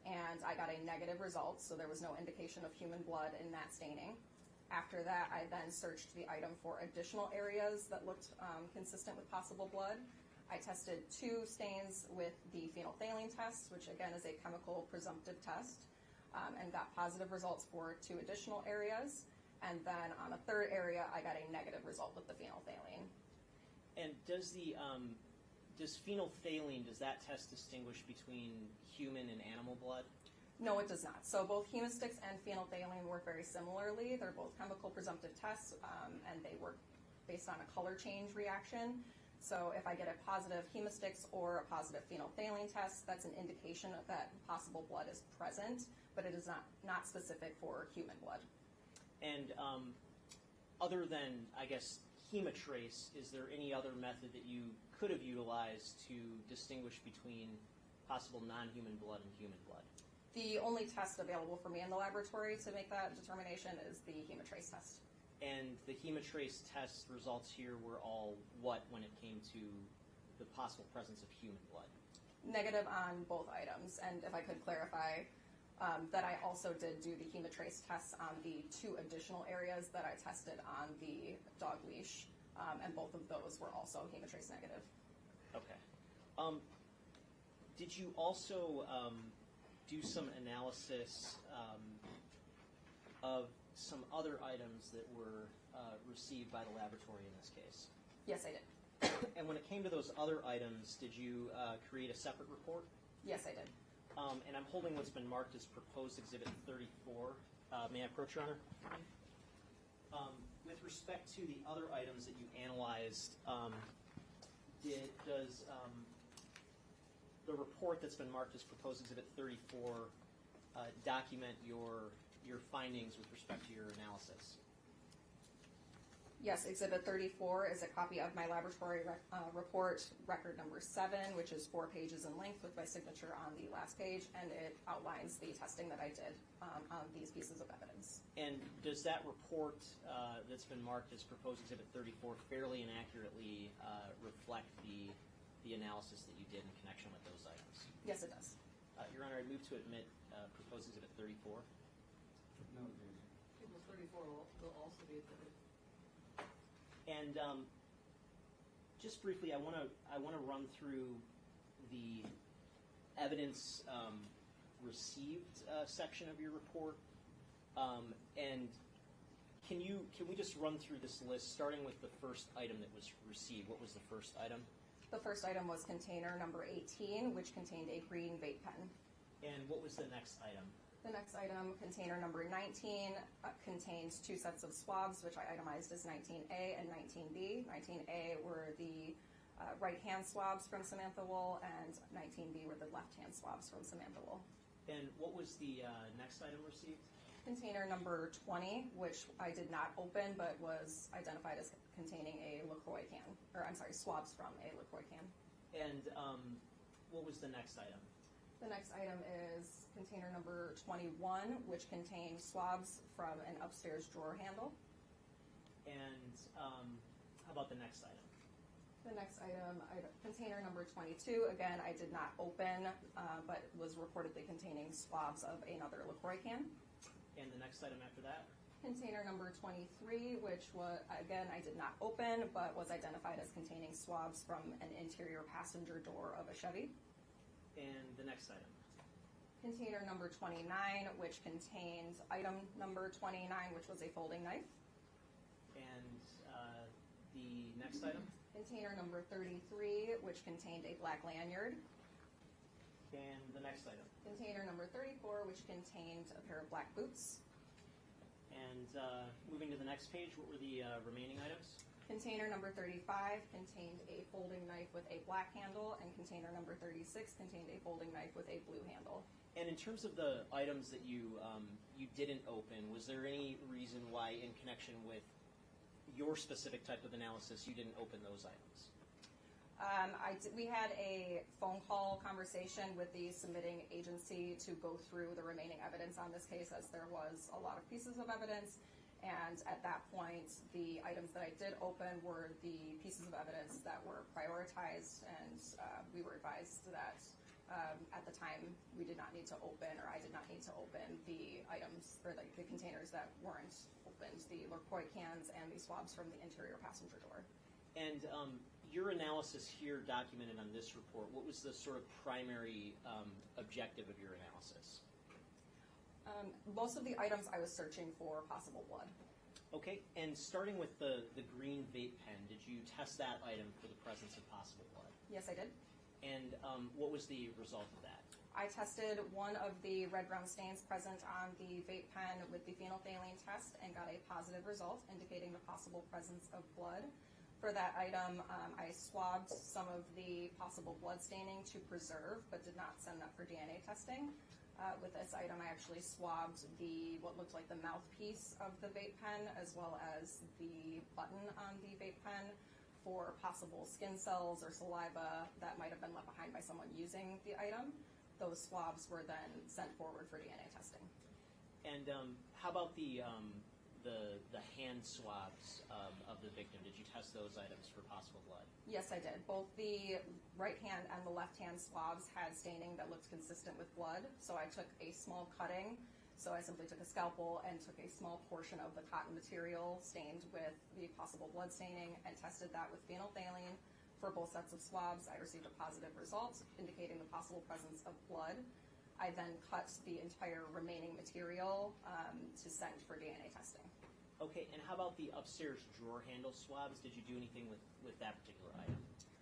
and I got a negative result, so there was no indication of human blood in that staining. After that, I then searched the item for additional areas that looked consistent with possible blood. I tested 2 stains with the phenolphthalein test, which again is a chemical presumptive test, and got positive results for 2 additional areas. And then on a 3rd area, I got a negative result with the phenolphthalein. And does phenolphthalein, does that test distinguish between human and animal blood? No, it does not. So both hemosticks and phenolphthalein work very similarly. They're both chemical presumptive tests, and they work based on a color change reaction. So if I get a positive hemosticks or a positive phenolphthalein test, that's an indication that possible blood is present, but it is not specific for human blood. And other than, I guess, Hematrace, is there any other method that you could have utilized to distinguish between possible non-human blood and human blood? The only test available for me in the laboratory to make that determination is the Hematrace test. And the Hematrace test results here were all what when it came to the possible presence of human blood? Negative on both items. And if I could clarify, that I also did do the Hematrace tests on the 2 additional areas that I tested on the dog leash, and both of those were also Hematrace negative. Okay. Did you also do some analysis of some other items that were received by the laboratory in this case? Yes, I did. And when it came to those other items, did you create a separate report? Yes, I did. And I'm holding what's been marked as proposed exhibit 34. May I approach, Your Honor? With respect to the other items that you analyzed, does the report that's been marked as proposed exhibit 34 document your findings with respect to your analysis? Yes, Exhibit 34 is a copy of my laboratory report, record number 7, which is 4 pages in length with my signature on the last page, and it outlines the testing that I did on these pieces of evidence. And does that report that's been marked as proposed Exhibit 34 fairly and accurately reflect the analysis that you did in connection with those items? Yes, it does. Your Honor, I move to admit proposed Exhibit 34. Exhibit 34 will also be admitted. And just briefly, I want to run through the evidence received section of your report. And can we just run through this list, starting with the first item that was received? What was the first item? The first item was container number 18, which contained a green vape pen. And what was the next item? The next item, container number 19, contains 2 sets of swabs, which I itemized as 19A and 19B. 19A were the right-hand swabs from Samantha Woll, and 19B were the left-hand swabs from Samantha Woll. And what was the next item received? Container number 20, which I did not open, but was identified as containing a LaCroix can, or I'm sorry, swabs from a LaCroix can. And what was the next item? The next item is container number 21, which contained swabs from an upstairs drawer handle. And how about the next item? The next item, container number 22, again, I did not open, but was reportedly containing swabs of another LaCroix can. And the next item after that? Container number 23, which was, again, I did not open, but was identified as containing swabs from an interior passenger door of a Chevy. And the next item? Container number 29, which contained item number 29, which was a folding knife. And the next item? Container number 33, which contained a black lanyard. And the next item? Container number 34, which contained a pair of black boots. And moving to the next page, what were the remaining items? Container number 35 contained a folding knife with a black handle, and container number 36 contained a folding knife with a blue handle. And in terms of the items that you didn't open, was there any reason why, in connection with your specific type of analysis, you didn't open those items? We had a phone call conversation with the submitting agency to go through the remaining evidence on this case, as there was a lot of pieces of evidence. And at that point, the items that I did open were the pieces of evidence that were prioritized, and we were advised that at the time we did not need to open, or I did not need to open the items, or the containers that weren't opened, the LaCroix cans and the swabs from the interior passenger door. And your analysis here documented on this report, what was the sort of primary objective of your analysis? Most of the items I was searching for possible blood. Okay, and starting with the green vape pen, did you test that item for the presence of possible blood? Yes, I did. And what was the result of that? I tested one of the red-brown stains present on the vape pen with the phenolphthalein test and got a positive result indicating the possible presence of blood. For that item, I swabbed some of the possible blood staining to preserve, but did not send that for DNA testing. With this item, I actually swabbed what looked like the mouthpiece of the vape pen, as well as the button on the vape pen for possible skin cells or saliva that might have been left behind by someone using the item. Those swabs were then sent forward for DNA testing. And how about the hand swabs of the victim? Did you test those items for possible blood? Yes, I did. Both the right hand and the left hand swabs had staining that looked consistent with blood. So I took a small cutting. So I simply took a scalpel and took a small portion of the cotton material stained with the possible blood staining and tested that with phenolphthalein. For both sets of swabs, I received a positive result indicating the possible presence of blood. I then cut the entire remaining material to send for DNA testing. Okay, and how about the upstairs drawer handle swabs? Did you do anything with that particular item?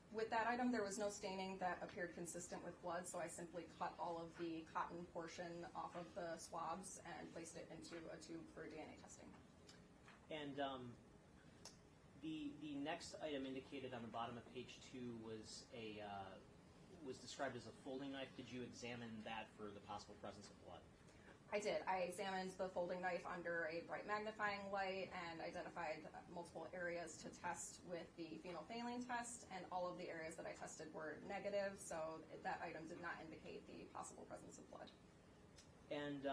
With that item, there was no staining that appeared consistent with blood, so I simply cut all of the cotton portion off of the swabs and placed it into a tube for DNA testing. And the next item indicated on the bottom of page 2 was was described as a folding knife. Did you examine that for the possible presence of blood? I did. I examined the folding knife under a bright magnifying light and identified multiple areas to test with the phenolphthalein test, and all of the areas that I tested were negative, so that item did not indicate the possible presence of blood. And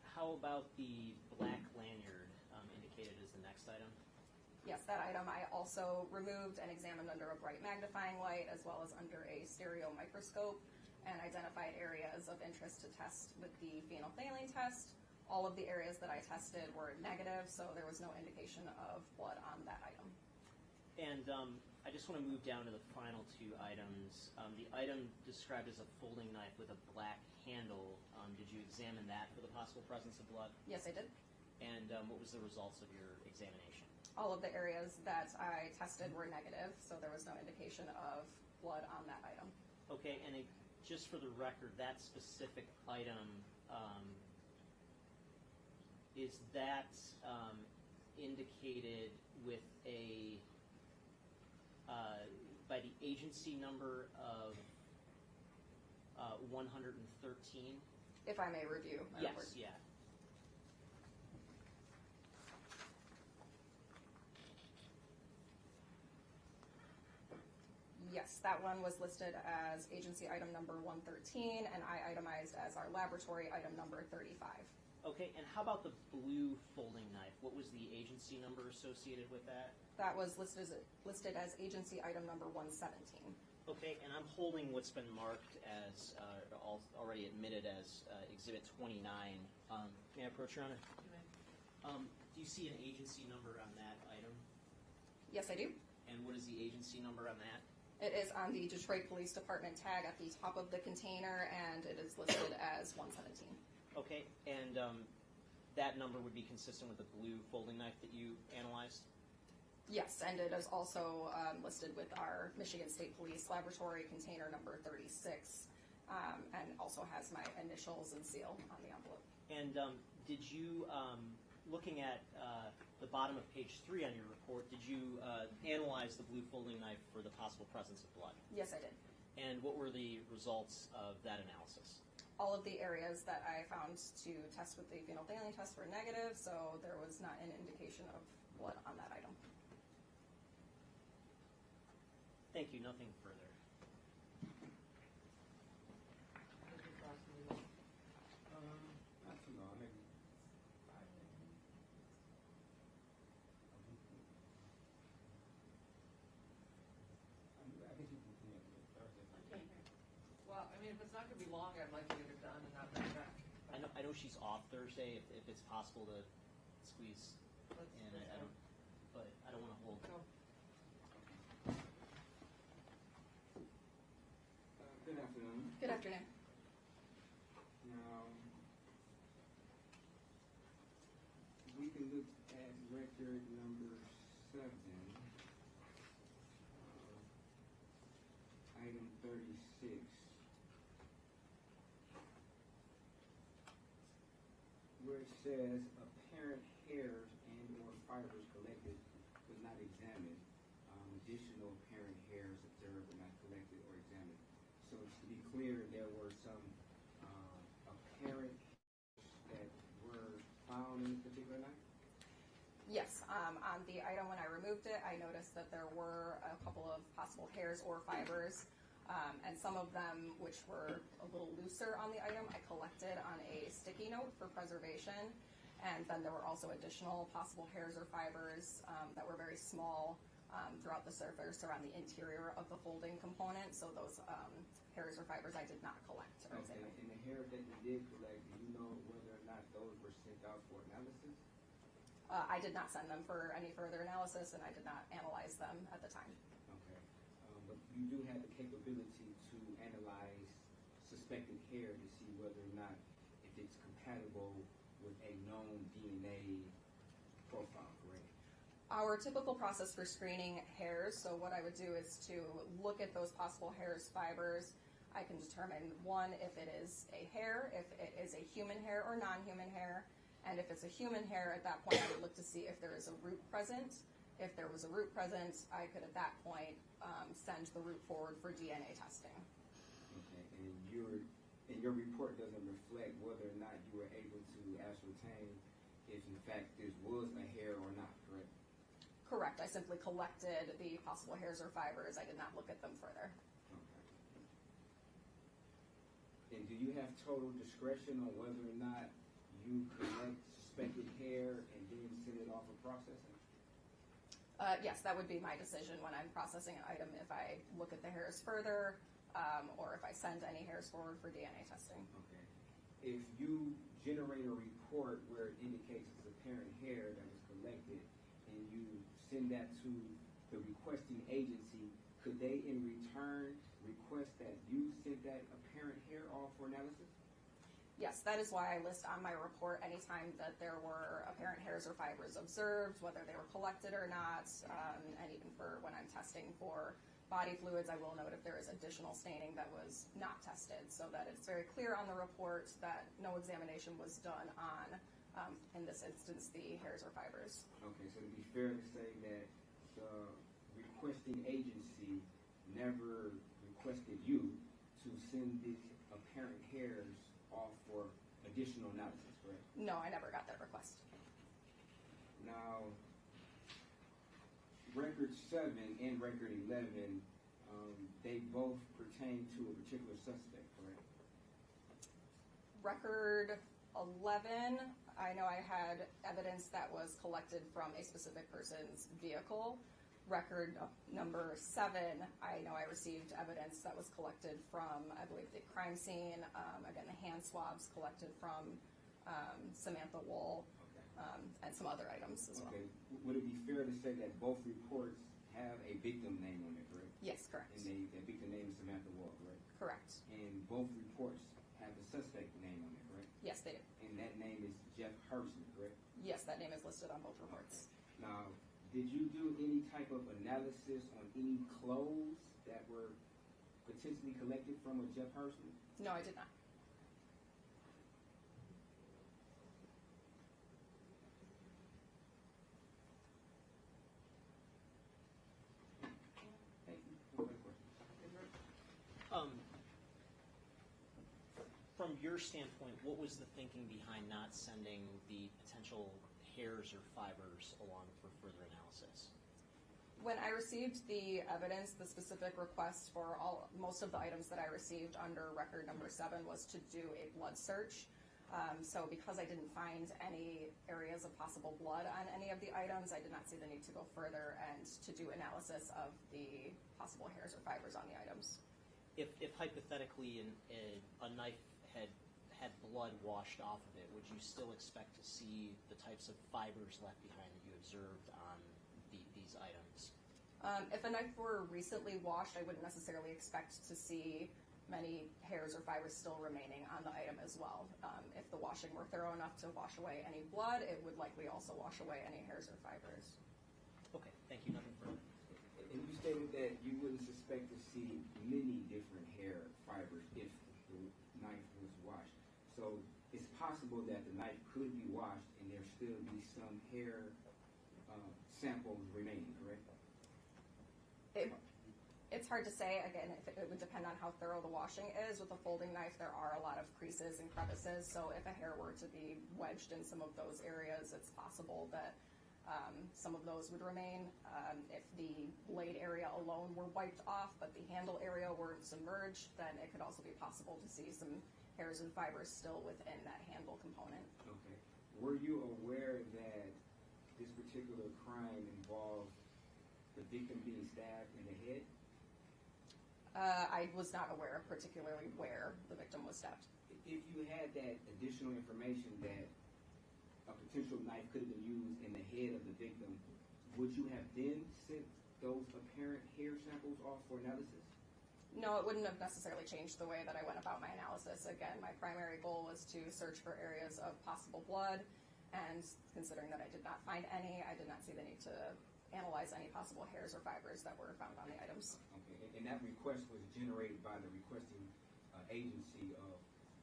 how about the black lanyard indicated as the next item? Yes, that item I also removed and examined under a bright magnifying light as well as under a stereo microscope, and identified areas of interest to test with the phenolphthalein test. All of the areas that I tested were negative, so there was no indication of blood on that item. And I just want to move down to the final two items. The item described as a folding knife with a black handle, did you examine that for the possible presence of blood? Yes, I did. And what was the results of your examination? All of the areas that I tested were negative, so there was no indication of blood on that item. Okay, and just for the record, that specific item, is that indicated with a, by the agency number of 113? If I may review my report. Yes, yeah. Yes, that one was listed as agency item number 113, and I itemized as our laboratory item number 35. Okay, and how about the blue folding knife? What was the agency number associated with that? That was listed as agency item number 117. Okay, and I'm holding what's been marked as already admitted as Exhibit 29. May I approach, Your Honor? Do you see an agency number on that item? Yes, I do. And what is the agency number on that? It is on the Detroit Police Department tag at the top of the container, and it is listed as 117. Okay, and that number would be consistent with the blue folding knife that you analyzed? Yes, and it is also listed with our Michigan State Police Laboratory container number 36, and also has my initials and seal on the envelope. And did you, looking at the bottom of page 3 on your report, did you analyze the blue folding knife for the possible presence of blood? Yes, I did. And what were the results of that analysis? All of the areas that I found to test with the phenolphthalein test were negative, so there was not an indication of blood on that item. Thank you. Nothing further. Not too long, maybe 5 minutes. I guess you can continue with Thursday. Well, I mean, if it's not going to be long, I'd like to get it done and not bring it back. I know she's off Thursday. If it's possible to squeeze in, but I don't want to hold. Go. Good afternoon. Good afternoon. Now, we can look at record number 7, item 36. Where it says apparent hairs and or fibers collected but not examined. Additional apparent hairs observed but not collected or examined. So to be clear, there were some apparent that were found in this particular knife? Yes, on the item when I removed it, I noticed that there were a couple of possible hairs or fibers, and some of them, which were a little looser on the item, I collected on a sticky note for preservation, and then there were also additional possible hairs or fibers that were very small throughout the surface around the interior of the folding component, so those hairs or fibers I did not collect or Okay, examine. and the hairs that you did collect, do you know whether or not those were sent out for analysis? I did not send them for any further analysis, and I did not analyze them at the time. Okay, but you do have the capability to analyze suspected hair to see whether or not if it's compatible with a known DNA profile, correct? Our typical process for screening hairs, so what I would do is to look at those possible hairs, fibers. I can determine, one, if it is a hair, if it is a human hair or non-human hair, and if it's a human hair, at that point I would look to see if there is a root present. If there was a root present, I could at that point send the root forward for DNA testing. Okay, and you're And your report doesn't reflect whether or not you were able to ascertain if in fact this was a hair or not, correct? Correct. I simply collected the possible hairs or fibers. I did not look at them further. Okay. And do you have total discretion on whether or not you collect suspected hair and then send it off for processing? Yes, that would be my decision when I'm processing an item, if I look at the hairs further, or if I send any hairs forward for DNA testing. Okay. If you generate a report where it indicates it's apparent hair that was collected and you send that to the requesting agency, could they in return request that you send that apparent hair off for analysis? Yes, that is why I list on my report anytime that there were apparent hairs or fibers observed, whether they were collected or not, and even for when I'm testing for body fluids, I will note if there is additional staining that was not tested, so that it's very clear on the report that no examination was done on, in this instance, the hairs or fibers. Okay, so it'd be fair to say that the requesting agency never requested you to send these apparent hairs off for additional analysis, correct? No, I never got that request. Now, Record 7 and Record 11, they both pertain to a particular suspect, correct? Record 11, I know I had evidence that was collected from a specific person's vehicle. Record number 7, I know I received evidence that was collected from, I believe, the crime scene. Again, the hand swabs collected from Samantha Woll, and some other items as well. Okay. Would it be fair to say that both reports have a victim name on it, correct? Yes, correct. And the victim name is Samantha Woll, correct? Correct. And both reports have the suspect name on it, correct? Yes, they do. And that name is Jeff Hurston, correct? Yes, that name is listed on both reports. Now, did you do any type of analysis on any clothes that were potentially collected from a Jeff Hurston? No, I did not. Thank you. No further questions. From your standpoint, what was the thinking behind not sending the potential hairs or fibers along for further analysis? When I received the evidence, the specific request for most of the items that I received under record number 7 was to do a blood search. So because I didn't find any areas of possible blood on any of the items, I did not see the need to go further and to do analysis of the possible hairs or fibers on the items. If hypothetically a knife had blood washed off of it, would you still expect to see the types of fibers left behind that you observed on these items? If a knife were recently washed, I wouldn't necessarily expect to see many hairs or fibers still remaining on the item as well. If the washing were thorough enough to wash away any blood, it would likely also wash away any hairs or fibers. Okay, thank you. Nothing further. And you stated that you wouldn't suspect to see many different hair fibers if the knife was washed. So it's possible that the knife could be washed and there still be some hair samples remaining, correct? It's hard to say. Again, it would depend on how thorough the washing is. With a folding knife, there are a lot of creases and crevices, so if a hair were to be wedged in some of those areas, it's possible that some of those would remain. If the blade area alone were wiped off, but the handle area weren't submerged, then it could also be possible to see some hairs and fibers still within that handle component. Okay. Were you aware that this particular crime involved the victim being stabbed in the head? I was not aware of particularly where the victim was stabbed. If you had that additional information that a potential knife could have been used in the head of the victim, would you have then sent those apparent hair samples off for analysis? No, it wouldn't have necessarily changed the way that I went about my analysis. Again, my primary goal was to search for areas of possible blood, and considering that I did not find any, I did not see the need to analyze any possible hairs or fibers that were found on the items. Okay, and that request was generated by the requesting agency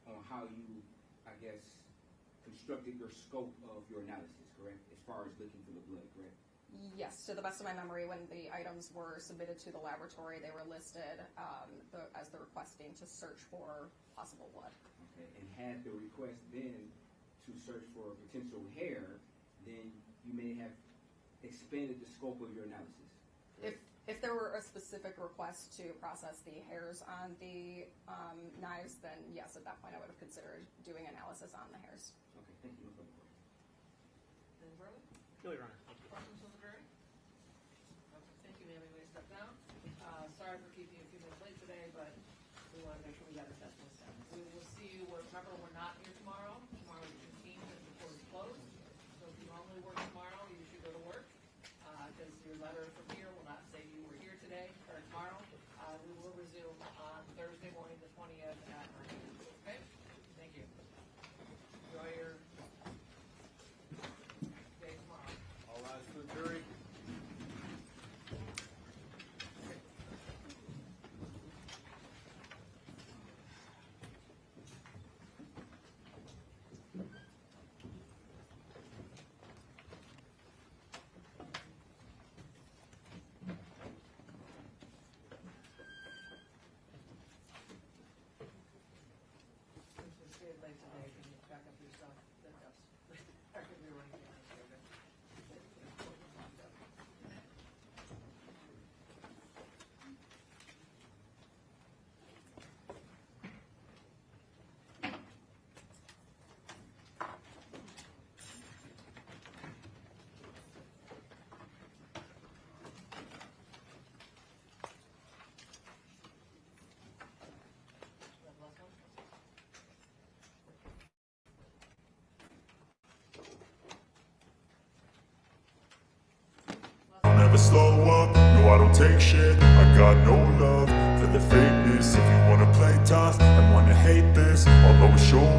on how you, I guess, constructed your scope of your analysis, correct? As far as looking for the blood, correct? Yes, to the best of my memory, when the items were submitted to the laboratory, they were listed as the requesting to search for possible blood. Okay. And had the request been to search for potential hair, then you may have expanded the scope of your analysis. If there were a specific request to process the hairs on the knives, then yes, at that point I would have considered doing analysis on the hairs. Okay, thank you. No further questions. Any further? No, Your Honor. Thank you. Questions from the jury? Okay, thank you, ma'am. You may step down. Sorry for keeping you a few minutes late today, but we want to make sure we got our testimony done. We will see you, remember, we're not here tomorrow. Tomorrow is the 15th and the court is closed. So if you normally work tomorrow, you should go to work, because your letter from here will not say you were here today or tomorrow. We will resume on Thursday morning, the 20th at 9 a.m. Okay? Thank you. Enjoy your day tomorrow. All rise for the jury. Since we stayed late today, can you back up your stuff? Back up your running camera, so good. I'll never slow up, no I don't take shit. I got no love for the fakeness. If you wanna play tough and wanna hate this, I'll always show up.